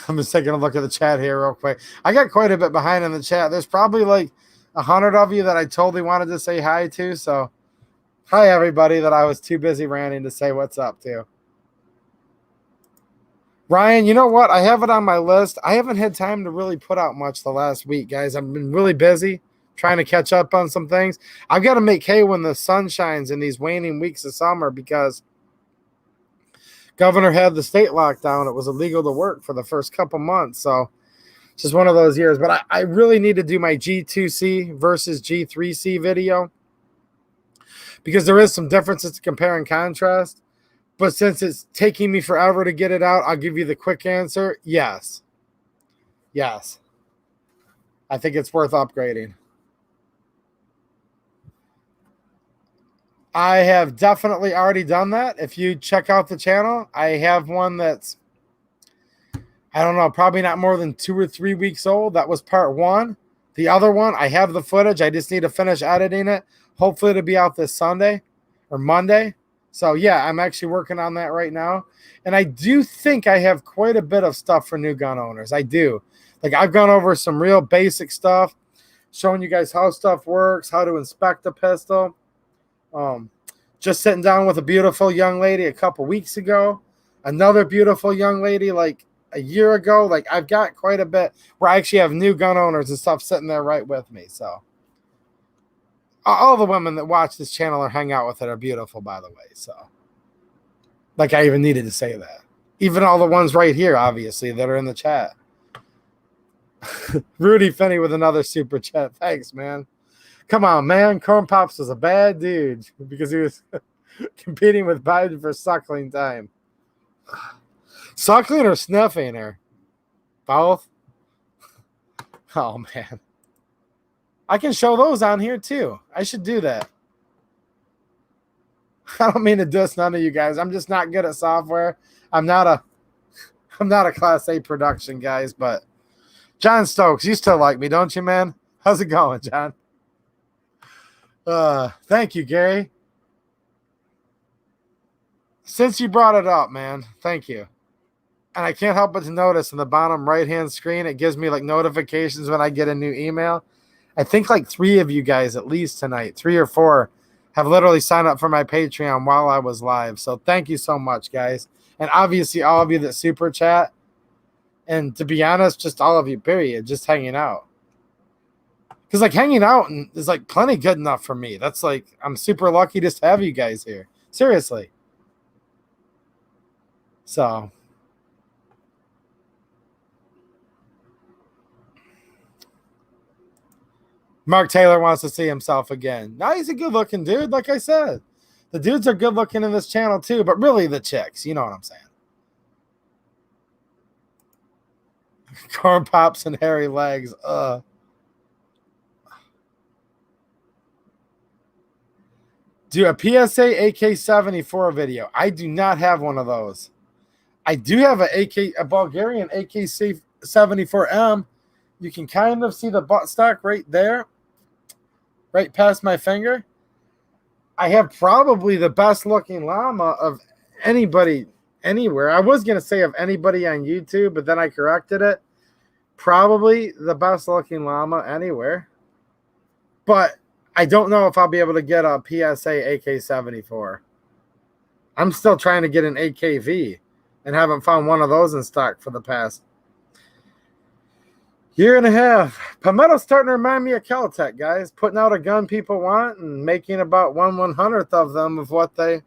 I'm just taking a look at the chat here real quick. I got quite a bit behind in the chat. There's probably like 100 of you that I totally wanted to say hi to. So hi, everybody that I was too busy ranting to say what's up to. Ryan, you know what? I have it on my list. I haven't had time to really put out much the last week, guys. I've been really busy trying to catch up on some things. I've got to make hay when the sun shines in these waning weeks of summer because Governor had the state lockdown. It was illegal to work for the first couple months. So it's just one of those years. But I really need to do my G2C versus G3C video because there is some differences to compare and contrast. But since it's taking me forever to get it out, I'll give you the quick answer. Yes. Yes. I think it's worth upgrading. I have definitely already done that. If you check out the channel, I have one that's, I don't know, probably not more than 2 or 3 weeks old. That was part 1. The other one, I have the footage. I just need to finish editing it. Hopefully it'll be out this Sunday or Monday. So, yeah, I'm actually working on that right now. And I do think I have quite a bit of stuff for new gun owners. I do. Like, I've gone over some real basic stuff, showing you guys how stuff works, how to inspect a pistol. Just sitting down with a beautiful young lady a couple weeks ago another beautiful young lady like a year ago. Like I've got quite a bit where I actually have new gun owners and stuff sitting there right with me. So all the women that watch this channel or hang out with it are beautiful, by the way. So like I even needed to say that. Even all the ones right here, obviously, that are in the chat. Rudy Finney with another super chat. Thanks, man. Come on, man. Corn Pops was a bad dude because he was competing with Biden for suckling time. Suckling or sniffing her? Both? Oh, man. I can show those on here, too. I should do that. I don't mean to diss none of you guys. I'm just not good at software. I'm not a Class A production, guys, but John Stokes, you still like me, don't you, man? How's it going, John? Thank you, Gary. Since you brought it up, man, thank you. And I can't help but to notice in the bottom right-hand screen, it gives me like notifications when I get a new email. I think like 3 of you guys at least tonight, 3 or 4, have literally signed up for my Patreon while I was live. So thank you so much, guys. And obviously all of you that super chat. And to be honest, just all of you, period, just hanging out. Because like hanging out is like plenty good enough for me. That's like, I'm super lucky just to have you guys here. Seriously. So. Mark Taylor wants to see himself again. Now he's a good looking dude, like I said. The dudes are good looking in this channel too, but really the chicks, you know what I'm saying. Corn Pops and hairy legs. Do a PSA AK-74 video. I do not have one of those. I do have a Bulgarian AK-74M. You can kind of see the buttstock right there, right past my finger. I have probably the best looking llama of anybody anywhere. I was going to say of anybody on YouTube, but then I corrected it. Probably the best looking llama anywhere. But I don't know if I'll be able to get a PSA AK-74. I'm still trying to get an AKV and haven't found one of those in stock for the past year and a half. Palmetto's starting to remind me of Caltech, guys. Putting out a gun people want and making about 1/100th of them of what they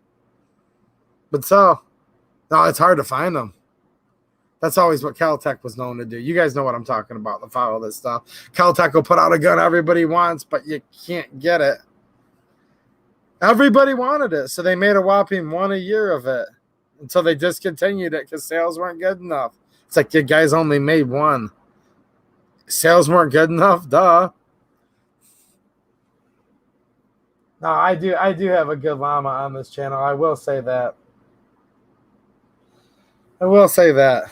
would sell. No, it's hard to find them. That's always what Caltech was known to do. You guys know what I'm talking about, the follow this stuff. Caltech will put out a gun everybody wants, but you can't get it. Everybody wanted it, so they made a whopping 1 a year of it until they discontinued it because sales weren't good enough. It's like you guys only made 1. Sales weren't good enough, duh. No, I do have a good llama on this channel. I will say that. I will say that.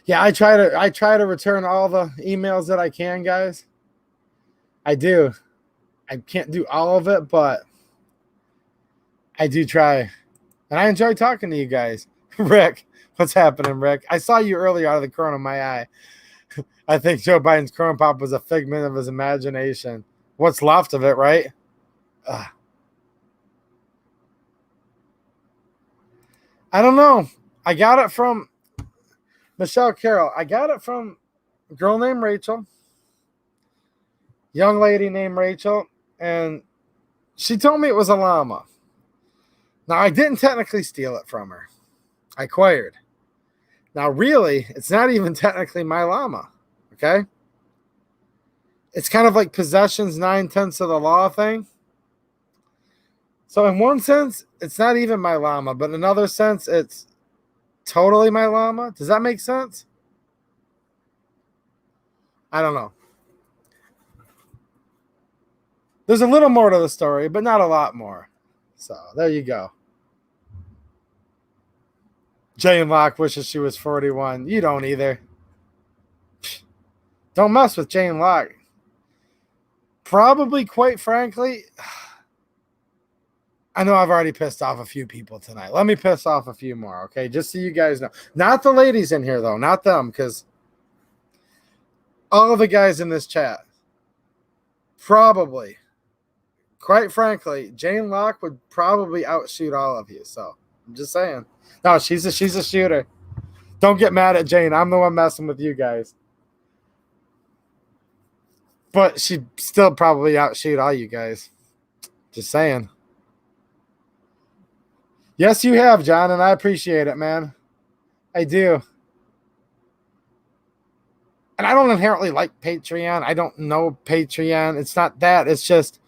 Yeah, I try to return all the emails that I can, guys. I do. I can't do all of it, but I do try. And I enjoy talking to you guys. Rick, what's happening, Rick? I saw you earlier out of the corner of my eye. I think Joe Biden's corn pop was a figment of his imagination. What's left of it, right? I don't know. I got it from Michelle Carroll. I got it from a girl named Rachel. Young lady named Rachel. And she told me it was a llama. Now, I didn't technically steal it from her. I acquired. Now, really, it's not even technically my llama. Okay? It's kind of like possession's 9/10 of the law thing. So in one sense, it's not even my llama, but in another sense, it's totally my llama. Does that make sense? I don't know. There's a little more to the story, but not a lot more. So there you go. Jane Locke wishes she was 41. You don't either. Don't mess with Jane Locke. Probably, quite frankly, I know I've already pissed off a few people tonight. Let me piss off a few more, okay? Just so you guys know. Not the ladies in here, though. Not them, because all of the guys in this chat probably, quite frankly, Jane Locke would probably outshoot all of you. So I'm just saying. No, she's a shooter. Don't get mad at Jane. I'm the one messing with you guys. But she'd still probably outshoot all you guys. Just saying. Yes, you have, John, and I appreciate it, man. I do. And I don't inherently like Patreon. I don't know Patreon. It's not that. It's just,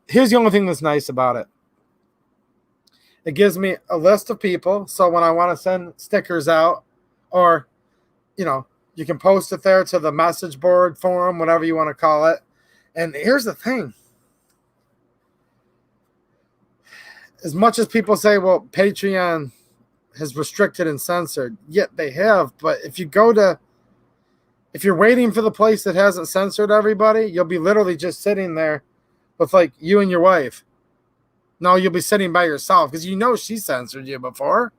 here's the only thing that's nice about it. It gives me a list of people. So when I want to send stickers out, or, you know, you can post it there to the message board, forum, whatever you want to call it. And here's the thing. As much as people say, well, Patreon has restricted and censored, yet they have. But if you're waiting for the place that hasn't censored everybody, you'll be literally just sitting there with like you and your wife. No, you'll be sitting by yourself because you know she censored you before.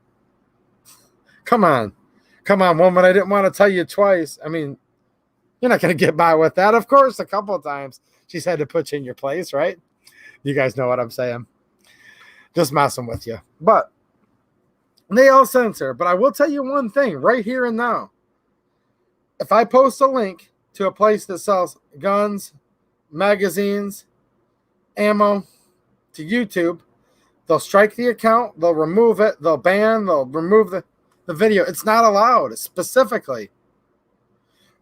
Come on, woman. I didn't want to tell you twice. I mean, you're not going to get by with that. Of course, a couple of times she's had to put you in your place, right? You guys know what I'm saying. Just messing with you. But they all censor. But I will tell you one thing right here and now. If I post a link to a place that sells guns, magazines, ammo to YouTube, they'll strike the account, they'll remove it, they'll remove the video. It's not allowed specifically.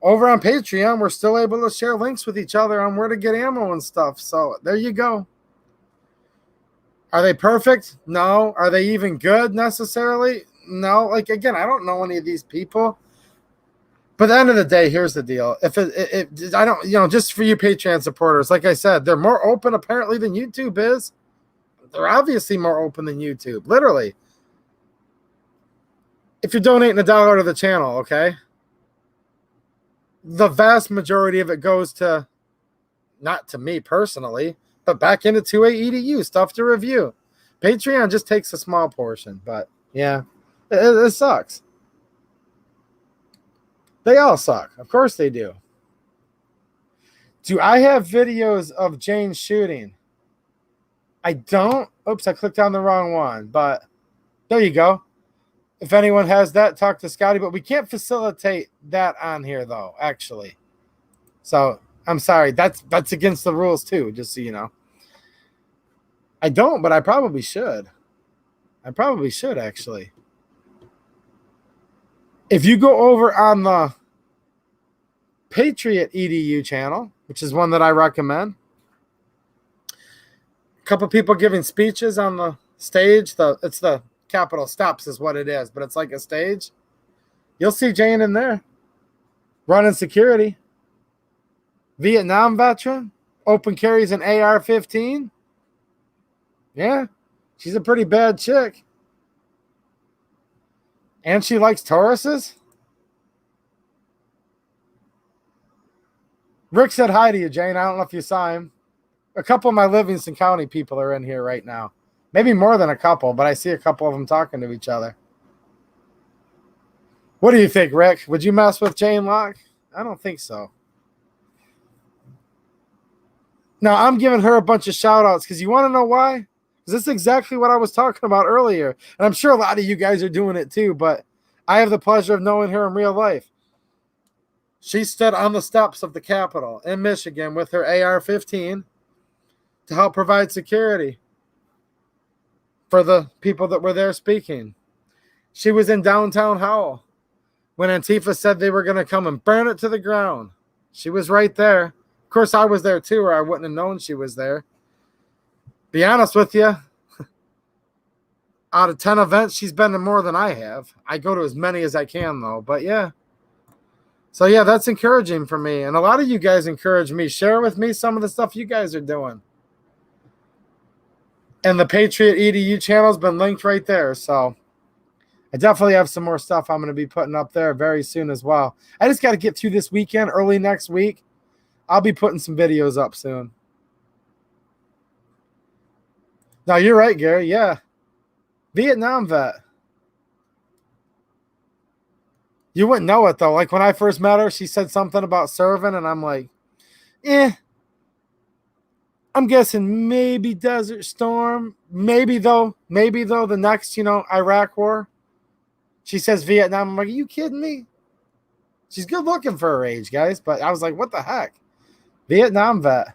Over on Patreon, we're still able to share links with each other on where to get ammo and stuff. So there you go. Are they perfect? No. Are they even good necessarily? No. Like, again, I don't know any of these people. But at the end of the day, here's the deal. I don't, just for you Patreon supporters, like I said, they're more open apparently than YouTube is. They're obviously more open than YouTube, literally. If you're donating $1 to the channel, okay, the vast majority of it goes to, not to me personally, but back into 2A EDU, stuff to review. Patreon just takes a small portion, but yeah, it sucks. They all suck. Of course they do. Do I have videos of Jane shooting? I don't. Oops, I clicked on the wrong one. But there you go. If anyone has that, talk to Scotty. But we can't facilitate that on here, though, actually. So I'm sorry. That's against the rules, too, just so you know. I don't, but I probably should. I probably should, actually. If you go over on the Patriot EDU channel, which is one that I recommend, a couple people giving speeches on the stage. It's the Capitol Steps is what it is, but it's like a stage. You'll see Jane in there running security. Vietnam veteran, open carries an AR-15. Yeah, she's a pretty bad chick. And she likes Tauruses? Rick said hi to you, Jane. I don't know if you saw him. A couple of my Livingston County people are in here right now. Maybe more than a couple, but I see a couple of them talking to each other. What do you think, Rick? Would you mess with Jane Locke? I don't think so. Now, I'm giving her a bunch of shout-outs because you want to know why? Because this is exactly what I was talking about earlier. And I'm sure a lot of you guys are doing it too, but I have the pleasure of knowing her in real life. She stood on the steps of the Capitol in Michigan with her AR-15 to help provide security for the people that were there speaking. She was in downtown Howell when Antifa said they were going to come and burn it to the ground. She was right there. Of course, I was there too, or I wouldn't have known she was there. Be honest with you, out of 10 events, she's been to more than I have. I go to as many as I can, though. But yeah. So yeah, that's encouraging for me. And a lot of you guys encourage me. Share with me some of the stuff you guys are doing. And the Patriot EDU channel has been linked right there. So I definitely have some more stuff I'm going to be putting up there very soon as well. I just got to get through this weekend, early next week. I'll be putting some videos up soon. No, you're right, Gary. Yeah. Vietnam vet. You wouldn't know it, though. Like, when I first met her, she said something about serving, and I'm like, I'm I'm guessing maybe Desert Storm. Maybe though the next, Iraq war. She says Vietnam. I'm like, are you kidding me? She's good looking for her age, guys. But I was like, what the heck? Vietnam vet.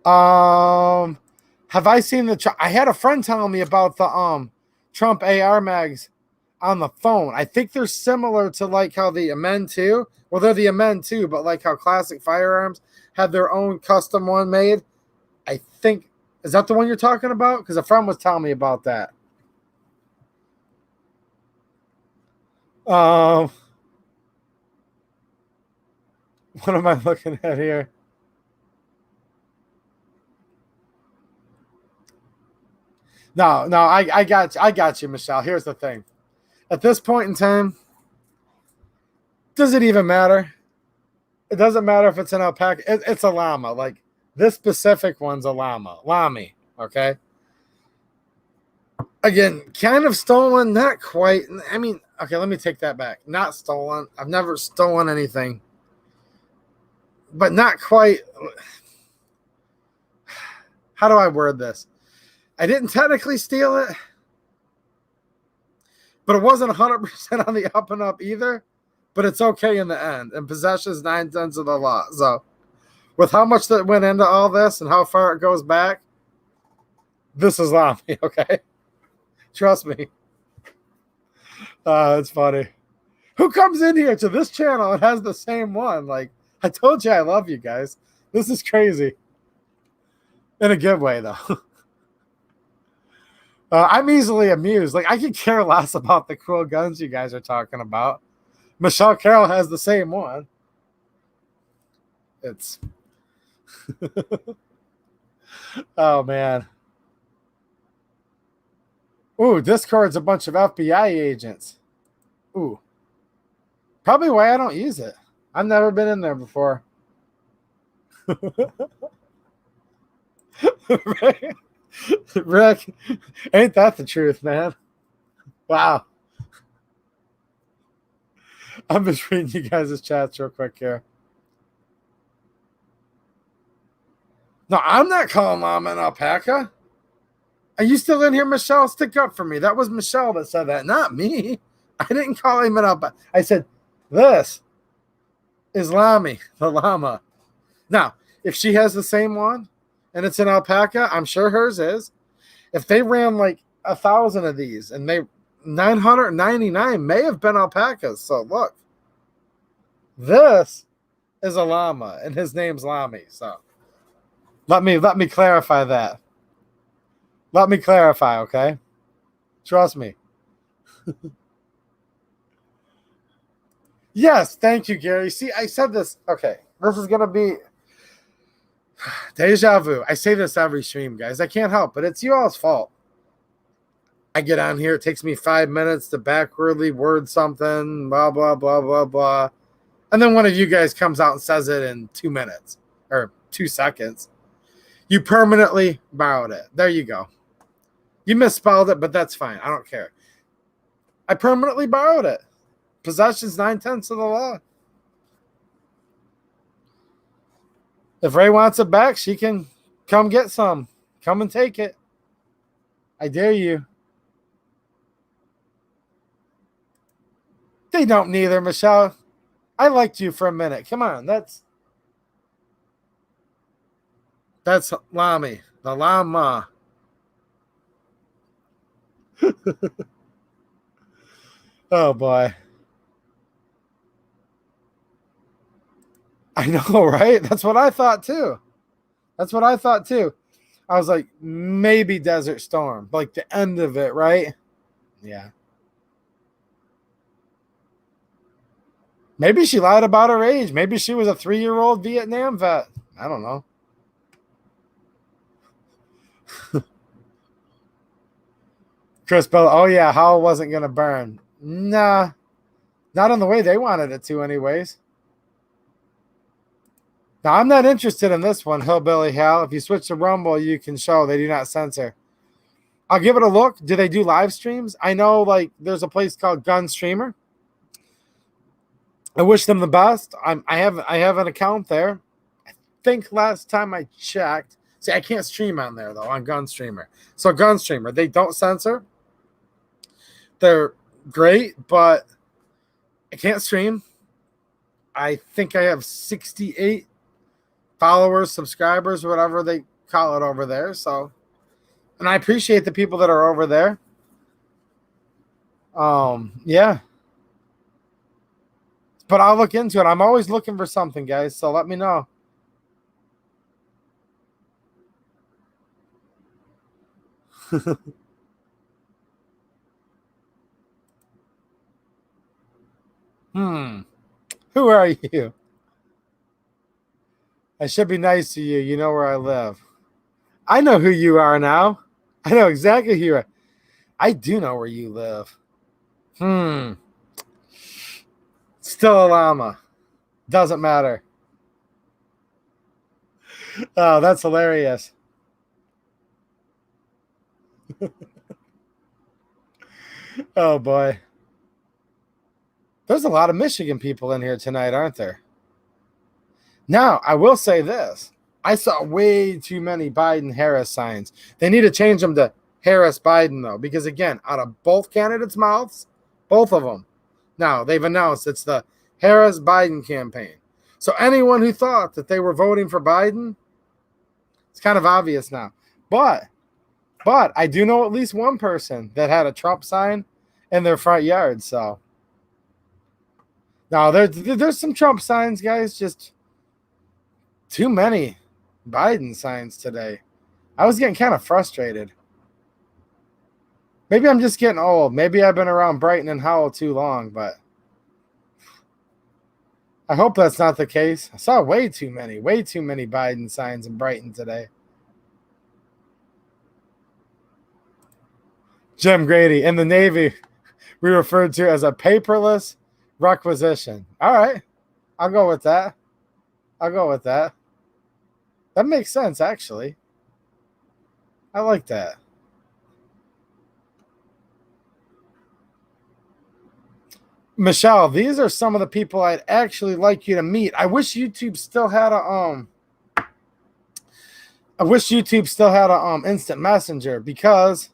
Have I seen I had a friend telling me about the Trump AR mags on the phone. I think they're similar to like how the Amend 2. Well, they're the Amend 2, but like how Classic Firearms had their own custom one made. I think, is that the one you're talking about? Because a friend was telling me about that. What am I looking at here? No, I got you, Michelle. Here's the thing. At this point in time, does it even matter? It doesn't matter if it's an alpaca. It's a llama. Like, this specific one's a llama. Lami, okay? Again, kind of stolen, not quite. I mean, okay, let me take that back. Not stolen. I've never stolen anything. But not quite. How do I word this? I didn't technically steal it, but it wasn't 100% on the up and up either. But it's okay in the end. And possession is 9/10 of the law. So, with how much that went into all this and how far it goes back, this is Lami, okay? Trust me. It's funny. Who comes in here to this channel and has the same one? Like, I told you I love you guys. This is crazy. In a good way, though. I'm easily amused. Like, I could care less about the cool guns you guys are talking about. Michelle Carroll has the same one. It's... Oh, man. Ooh, Discord's a bunch of FBI agents. Ooh. Probably why I don't use it. I've never been in there before. Rick, ain't that the truth, man? Wow. I'm just reading you guys' chats real quick here. No, I'm not calling Mama an alpaca. Are you still in here, Michelle? Stick up for me. That was Michelle that said that, not me. I didn't call him an alpaca. I said, this is Lami, the llama. Now, if she has the same one and it's an alpaca, I'm sure hers is. If they ran like 1,000 of these and 999 may have been alpacas. So look, this is a llama and his name's Lami. So let me clarify that. Let me clarify, okay? Trust me. Yes, thank you, Gary. See, I said this. Okay, this is going to be deja vu. I say this every stream, guys. I can't help it. It's you all's fault. I get on here. It takes me 5 minutes to backwardly word something, blah, blah, blah, blah, blah. And then one of you guys comes out and says it in 2 minutes or 2 seconds. You permanently borrowed it. There you go. You misspelled it, but that's fine. I don't care. I permanently borrowed it. Possession's 9/10 of the law. If Ray wants it back, she can come get some. Come and take it. I dare you. They don't neither, Michelle. I liked you for a minute. Come on. That's Lami. The llama. Oh, boy. I know, right? That's what I thought, too. I was like, maybe Desert Storm. Like the end of it, right? Yeah. Maybe she lied about her age. Maybe she was a 3-year-old Vietnam vet. I don't know. Chris Bell, oh yeah, Howell wasn't going to burn. Nah, not in the way they wanted it to anyways. Now, I'm not interested in this one, Hillbilly Hal. If you switch to Rumble, you can show. They do not censor. I'll give it a look. Do they do live streams? I know, like, there's a place called Gun Streamer. I wish them the best. I have an account there. think last time I checked, see, I can't stream on there, though, on Gunstreamer. So Gunstreamer, they don't censor. They're great, but I can't stream. I think I have 68 followers, subscribers, whatever they call it over there. So, and I appreciate the people that are over there. Yeah. But I'll look into it. I'm always looking for something, guys. So let me know. Who are you? I should be nice to you. You know where I live. I know who you are now. I know exactly who you are. I do know where you live. Still a llama. Doesn't matter. Oh, that's hilarious. Oh, boy. There's a lot of Michigan people in here tonight, aren't there? Now, I will say this. I saw way too many Biden-Harris signs. They need to change them to Harris-Biden, though, because, again, out of both candidates' mouths, both of them, now they've announced it's the Harris-Biden campaign. So anyone who thought that they were voting for Biden, it's kind of obvious now. But I do know at least one person that had a Trump sign in their front yard. So now there's some Trump signs, guys. Just too many Biden signs today. I was getting kind of frustrated. Maybe I'm just getting old. Maybe I've been around Brighton and Howell too long, but I hope that's not the case. I saw way too many Biden signs in Brighton today. Jim Grady, in the Navy, we referred to as a paperless requisition. All right. I'll go with that. That makes sense, actually. I like that. Michelle, these are some of the people I'd actually like you to meet. I wish YouTube still had a instant messenger, because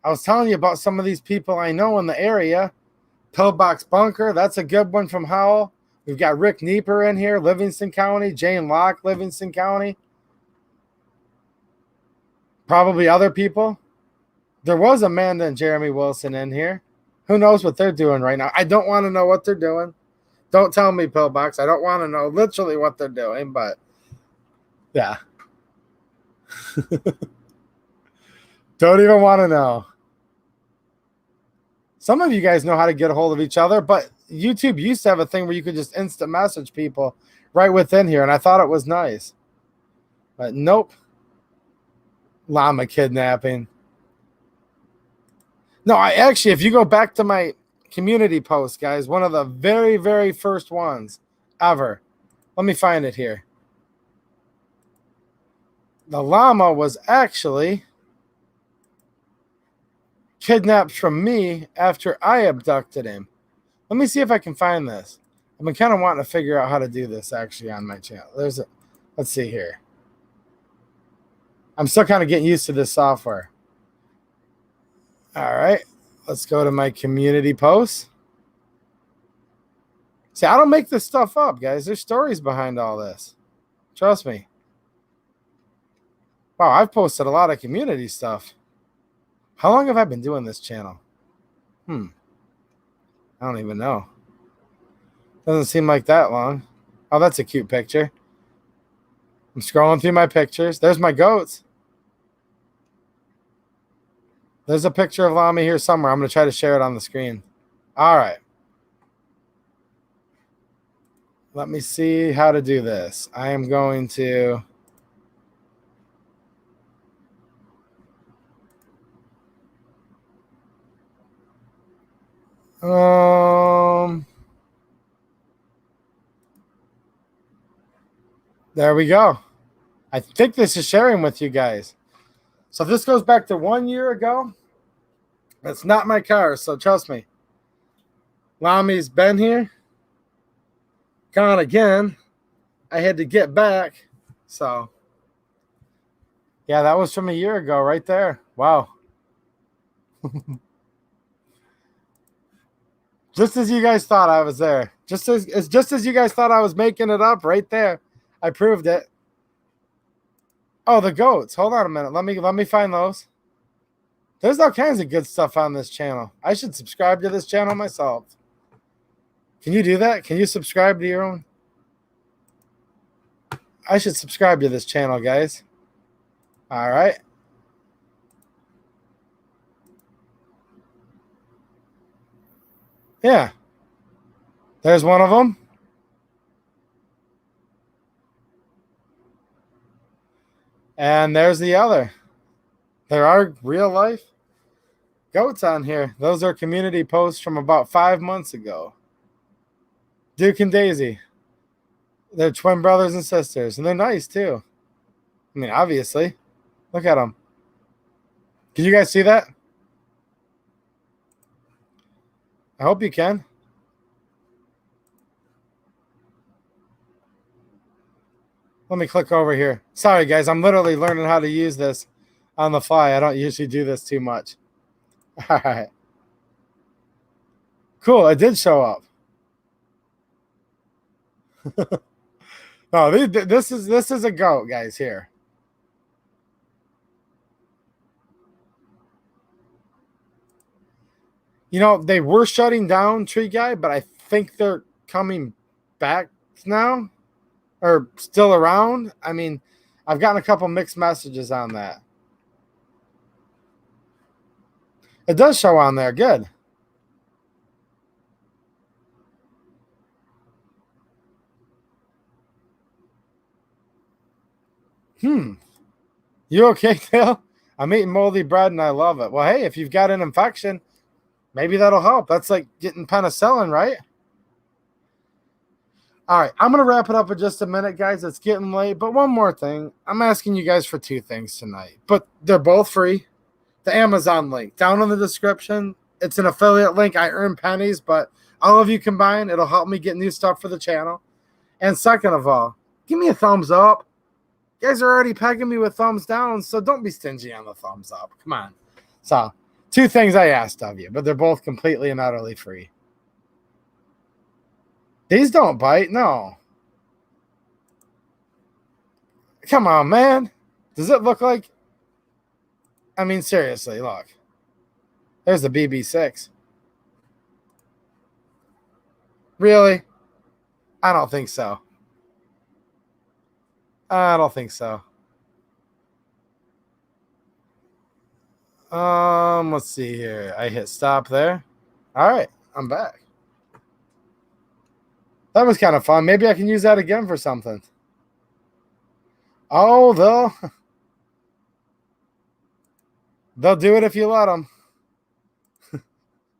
I was telling you about some of these people I know in the area. Pillbox Bunker, that's a good one from Howell. We've got Rick Nieper in here, Livingston County. Jane Locke, Livingston County. Probably other people. There was Amanda and Jeremy Wilson in here. Who knows what they're doing right now? I don't want to know what they're doing. Don't tell me, Pillbox. I don't want to know literally what they're doing, but yeah. Don't even want to know. Some of you guys know how to get a hold of each other, but YouTube used to have a thing where you could just instant message people right within here, and I thought it was nice. But nope. Llama kidnapping. No, I actually, if you go back to my community post, guys, one of the very, very first ones ever. Let me find it here. The llama was actually kidnapped from me after I abducted him. Let me see if I can find this. I've been kind of wanting to figure out how to do this actually on my channel. Let's see here. I'm still kind of getting used to this software. All right, let's go to my community posts. See, I don't make this stuff up, guys. There's stories behind all this. Trust me. Wow, I've posted a lot of community stuff. How long have I been doing this channel? I don't even know. Doesn't seem like that long. Oh, that's a cute picture. I'm scrolling through my pictures. There's my goats. There's a picture of Llama here somewhere. I'm going to try to share it on the screen. All right. Let me see how to do this. I am going to... There we go. I think this is sharing with you guys. So this goes back to 1 year ago. That's not my car, so trust me. Lami's been here. Gone again. I had to get back. So, yeah, that was from a year ago right there. Wow. Just as you guys thought I was there. Just as you guys thought I was making it up right there. I proved it. Oh, the goats. Hold on a minute. Let me find those. There's all kinds of good stuff on this channel. I should subscribe to this channel myself. Can you do that? Can you subscribe to your own? I should subscribe to this channel, guys. All right. Yeah. There's one of them. And there's the other. There are real life goats on here. Those are community posts from about 5 months ago. Duke and Daisy. They're twin brothers and sisters. And they're nice, too. I mean, obviously. Look at them. Can you guys see that? I hope you can. Let me click over here. Sorry, guys. I'm literally learning how to use this on the fly. I don't usually do this too much. All right. Cool. It did show up. No, this is a goat, guys, here. You know, they were shutting down Tree Guy, but I think they're coming back now. Or still around. I mean, I've gotten a couple mixed messages on that. It does show on there. Good. You okay, Dale? I'm eating moldy bread and I love it. Well, hey, if you've got an infection, maybe that'll help. That's like getting penicillin, right? All right, I'm going to wrap it up in just a minute, guys. It's getting late. But one more thing. I'm asking you guys for 2 things tonight. But they're both free. The Amazon link down in the description. It's an affiliate link. I earn pennies, but all of you combined, it'll help me get new stuff for the channel. And second of all, give me a thumbs up. You guys are already pegging me with thumbs down, so don't be stingy on the thumbs up. Come on. So, 2 things I asked of you, but they're both completely and utterly free. These don't bite, no. Come on, man. Does it look like... I mean, seriously, look. There's the BB6. Really? I don't think so. I don't think so. Let's see here. I hit stop there. All right, I'm back. That was kind of fun. Maybe I can use that again for something. Oh, they'll do it if you let them.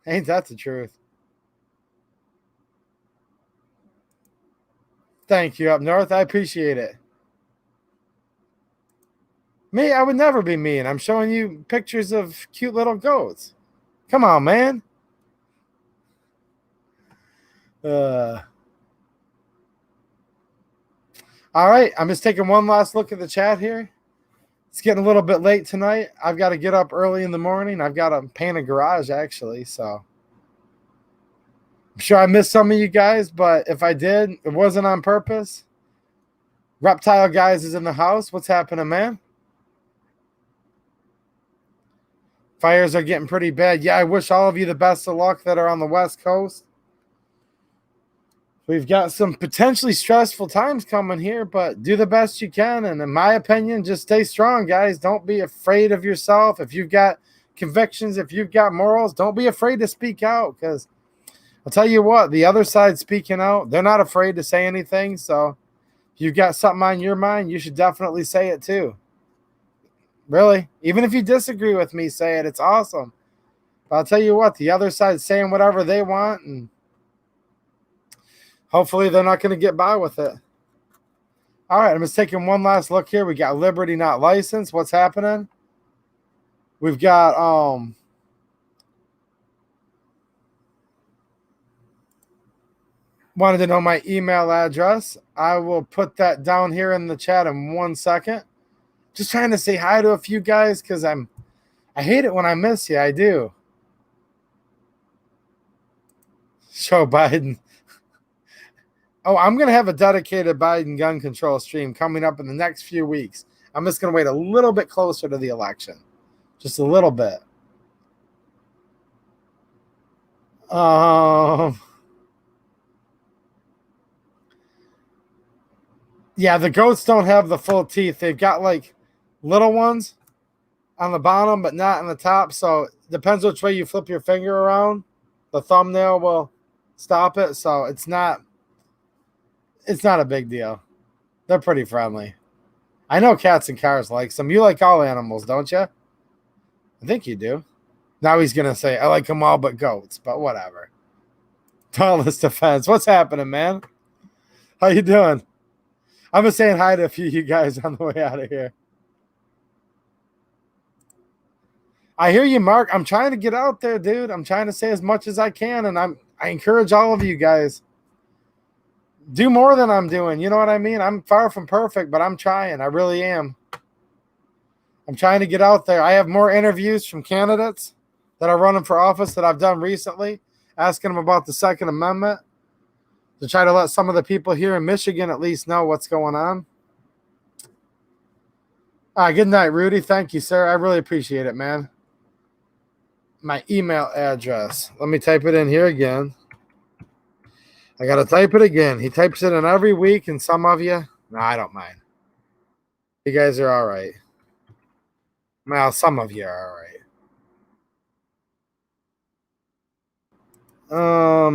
Ain't that the truth? Thank you, up north. I appreciate it. Me, I would never be mean. I'm showing you pictures of cute little goats. Come on, man. All right, I'm just taking one last look at the chat here. It's getting a little bit late tonight. I've got to get up early in the morning. I've got to paint a garage, actually, so I'm sure I missed some of you guys, but if I did, it wasn't on purpose. Reptile Guys is in the house. What's happening, man? Fires are getting pretty bad. Yeah, I wish all of you the best of luck that are on the West Coast. We've got some potentially stressful times coming here, but do the best you can. And in my opinion, just stay strong, guys. Don't be afraid of yourself. If you've got convictions, if you've got morals, don't be afraid to speak out, because I'll tell you what, the other side speaking out, they're not afraid to say anything. So if you've got something on your mind, you should definitely say it too. Really, even if you disagree with me, say it. It's awesome. But I'll tell you what, the other side's saying whatever they want, and hopefully they're not going to get by with it. All right, I'm just taking one last look here. We got Liberty Not Licensed. What's happening? We've got wanted to know my email address. I will put that down here in the chat in 1 second. Just trying to say hi to a few guys because I hate it when I miss you. I do. Show Biden. Oh, I'm going to have a dedicated Biden gun control stream coming up in the next few weeks. I'm just going to wait a little bit closer to the election. Just a little bit. Yeah, the goats don't have the full teeth. They've got like little ones on the bottom, but not on the top. So it depends which way you flip your finger around. The thumbnail will stop it. So it's not a big deal. They're pretty friendly. I know cats and cars like some. You like all animals, don't you? I think you do. Now he's going to say, I like them all but goats, but whatever. Dauntless Defense. What's happening, man? How you doing? I'm just saying hi to a few of you guys on the way out of here. I hear you, Mark. I'm trying to get out there, dude. I'm trying to say as much as I can, and I encourage all of you guys. Do more than I'm doing. You know what I mean? I'm far from perfect, but I'm trying. I really am. I'm trying to get out there. I have more interviews from candidates that are running for office that I've done recently, asking them about the Second Amendment to try to let some of the people here in Michigan at least know what's going on. Good night, Rudy. Thank you, sir. I really appreciate it, man. My email address. Let me type it in here again. I got to type it again. He types it in every week, and some of you, no, I don't mind. You guys are all right. Well, some of you are all right.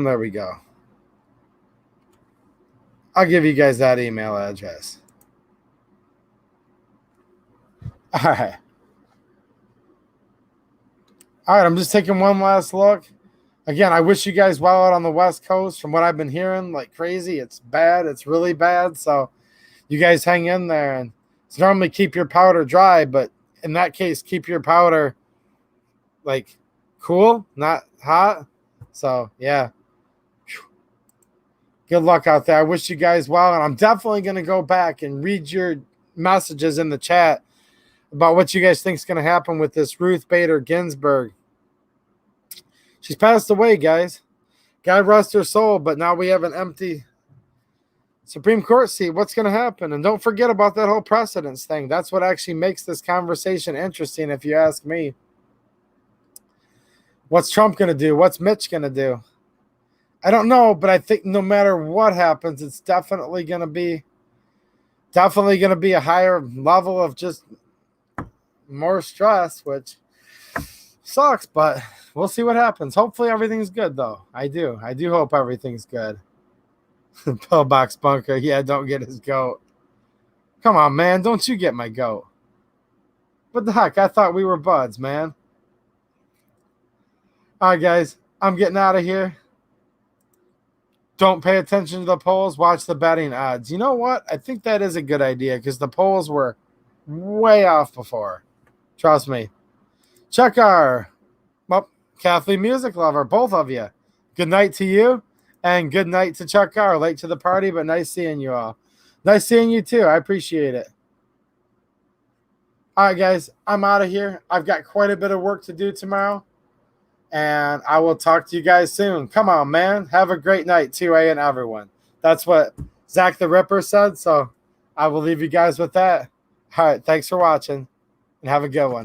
There we go. I'll give you guys that email address. All right. All right, I'm just taking one last look. Again, I wish you guys well out on the West Coast. From what I've been hearing, like crazy, it's bad. It's really bad. So you guys hang in there. And it's normally keep your powder dry, but in that case, keep your powder like cool, not hot. So, yeah. Good luck out there. I wish you guys well. And I'm definitely going to go back and read your messages in the chat about what you guys think is going to happen with this Ruth Bader Ginsburg. She's passed away, guys. God rest her soul, but now we have an empty Supreme Court seat. What's going to happen? And don't forget about that whole precedence thing. That's what actually makes this conversation interesting, if you ask me. What's Trump going to do? What's Mitch going to do? I don't know, but I think no matter what happens, it's definitely going to be a higher level of just more stress, which sucks, but we'll see what happens. Hopefully everything's good, though. I do hope everything's good. Pillbox Bunker. Yeah, don't get his goat. Come on, man. Don't you get my goat. What the heck? I thought we were buds, man. All right, guys. I'm getting out of here. Don't pay attention to the polls. Watch the betting odds. You know what? I think that is a good idea because the polls were way off before. Trust me. Check our Kathleen music lover, both of you. Good night to you, and good night to Chuck R. Late to the party, but nice seeing you all. Nice seeing you too. I appreciate it. All right, guys, I'm out of here. I've got quite a bit of work to do tomorrow, and I will talk to you guys soon. Come on, man. Have a great night, 2A and everyone. That's what Zach the Ripper said, so I will leave you guys with that. All right, thanks for watching, and have a good one.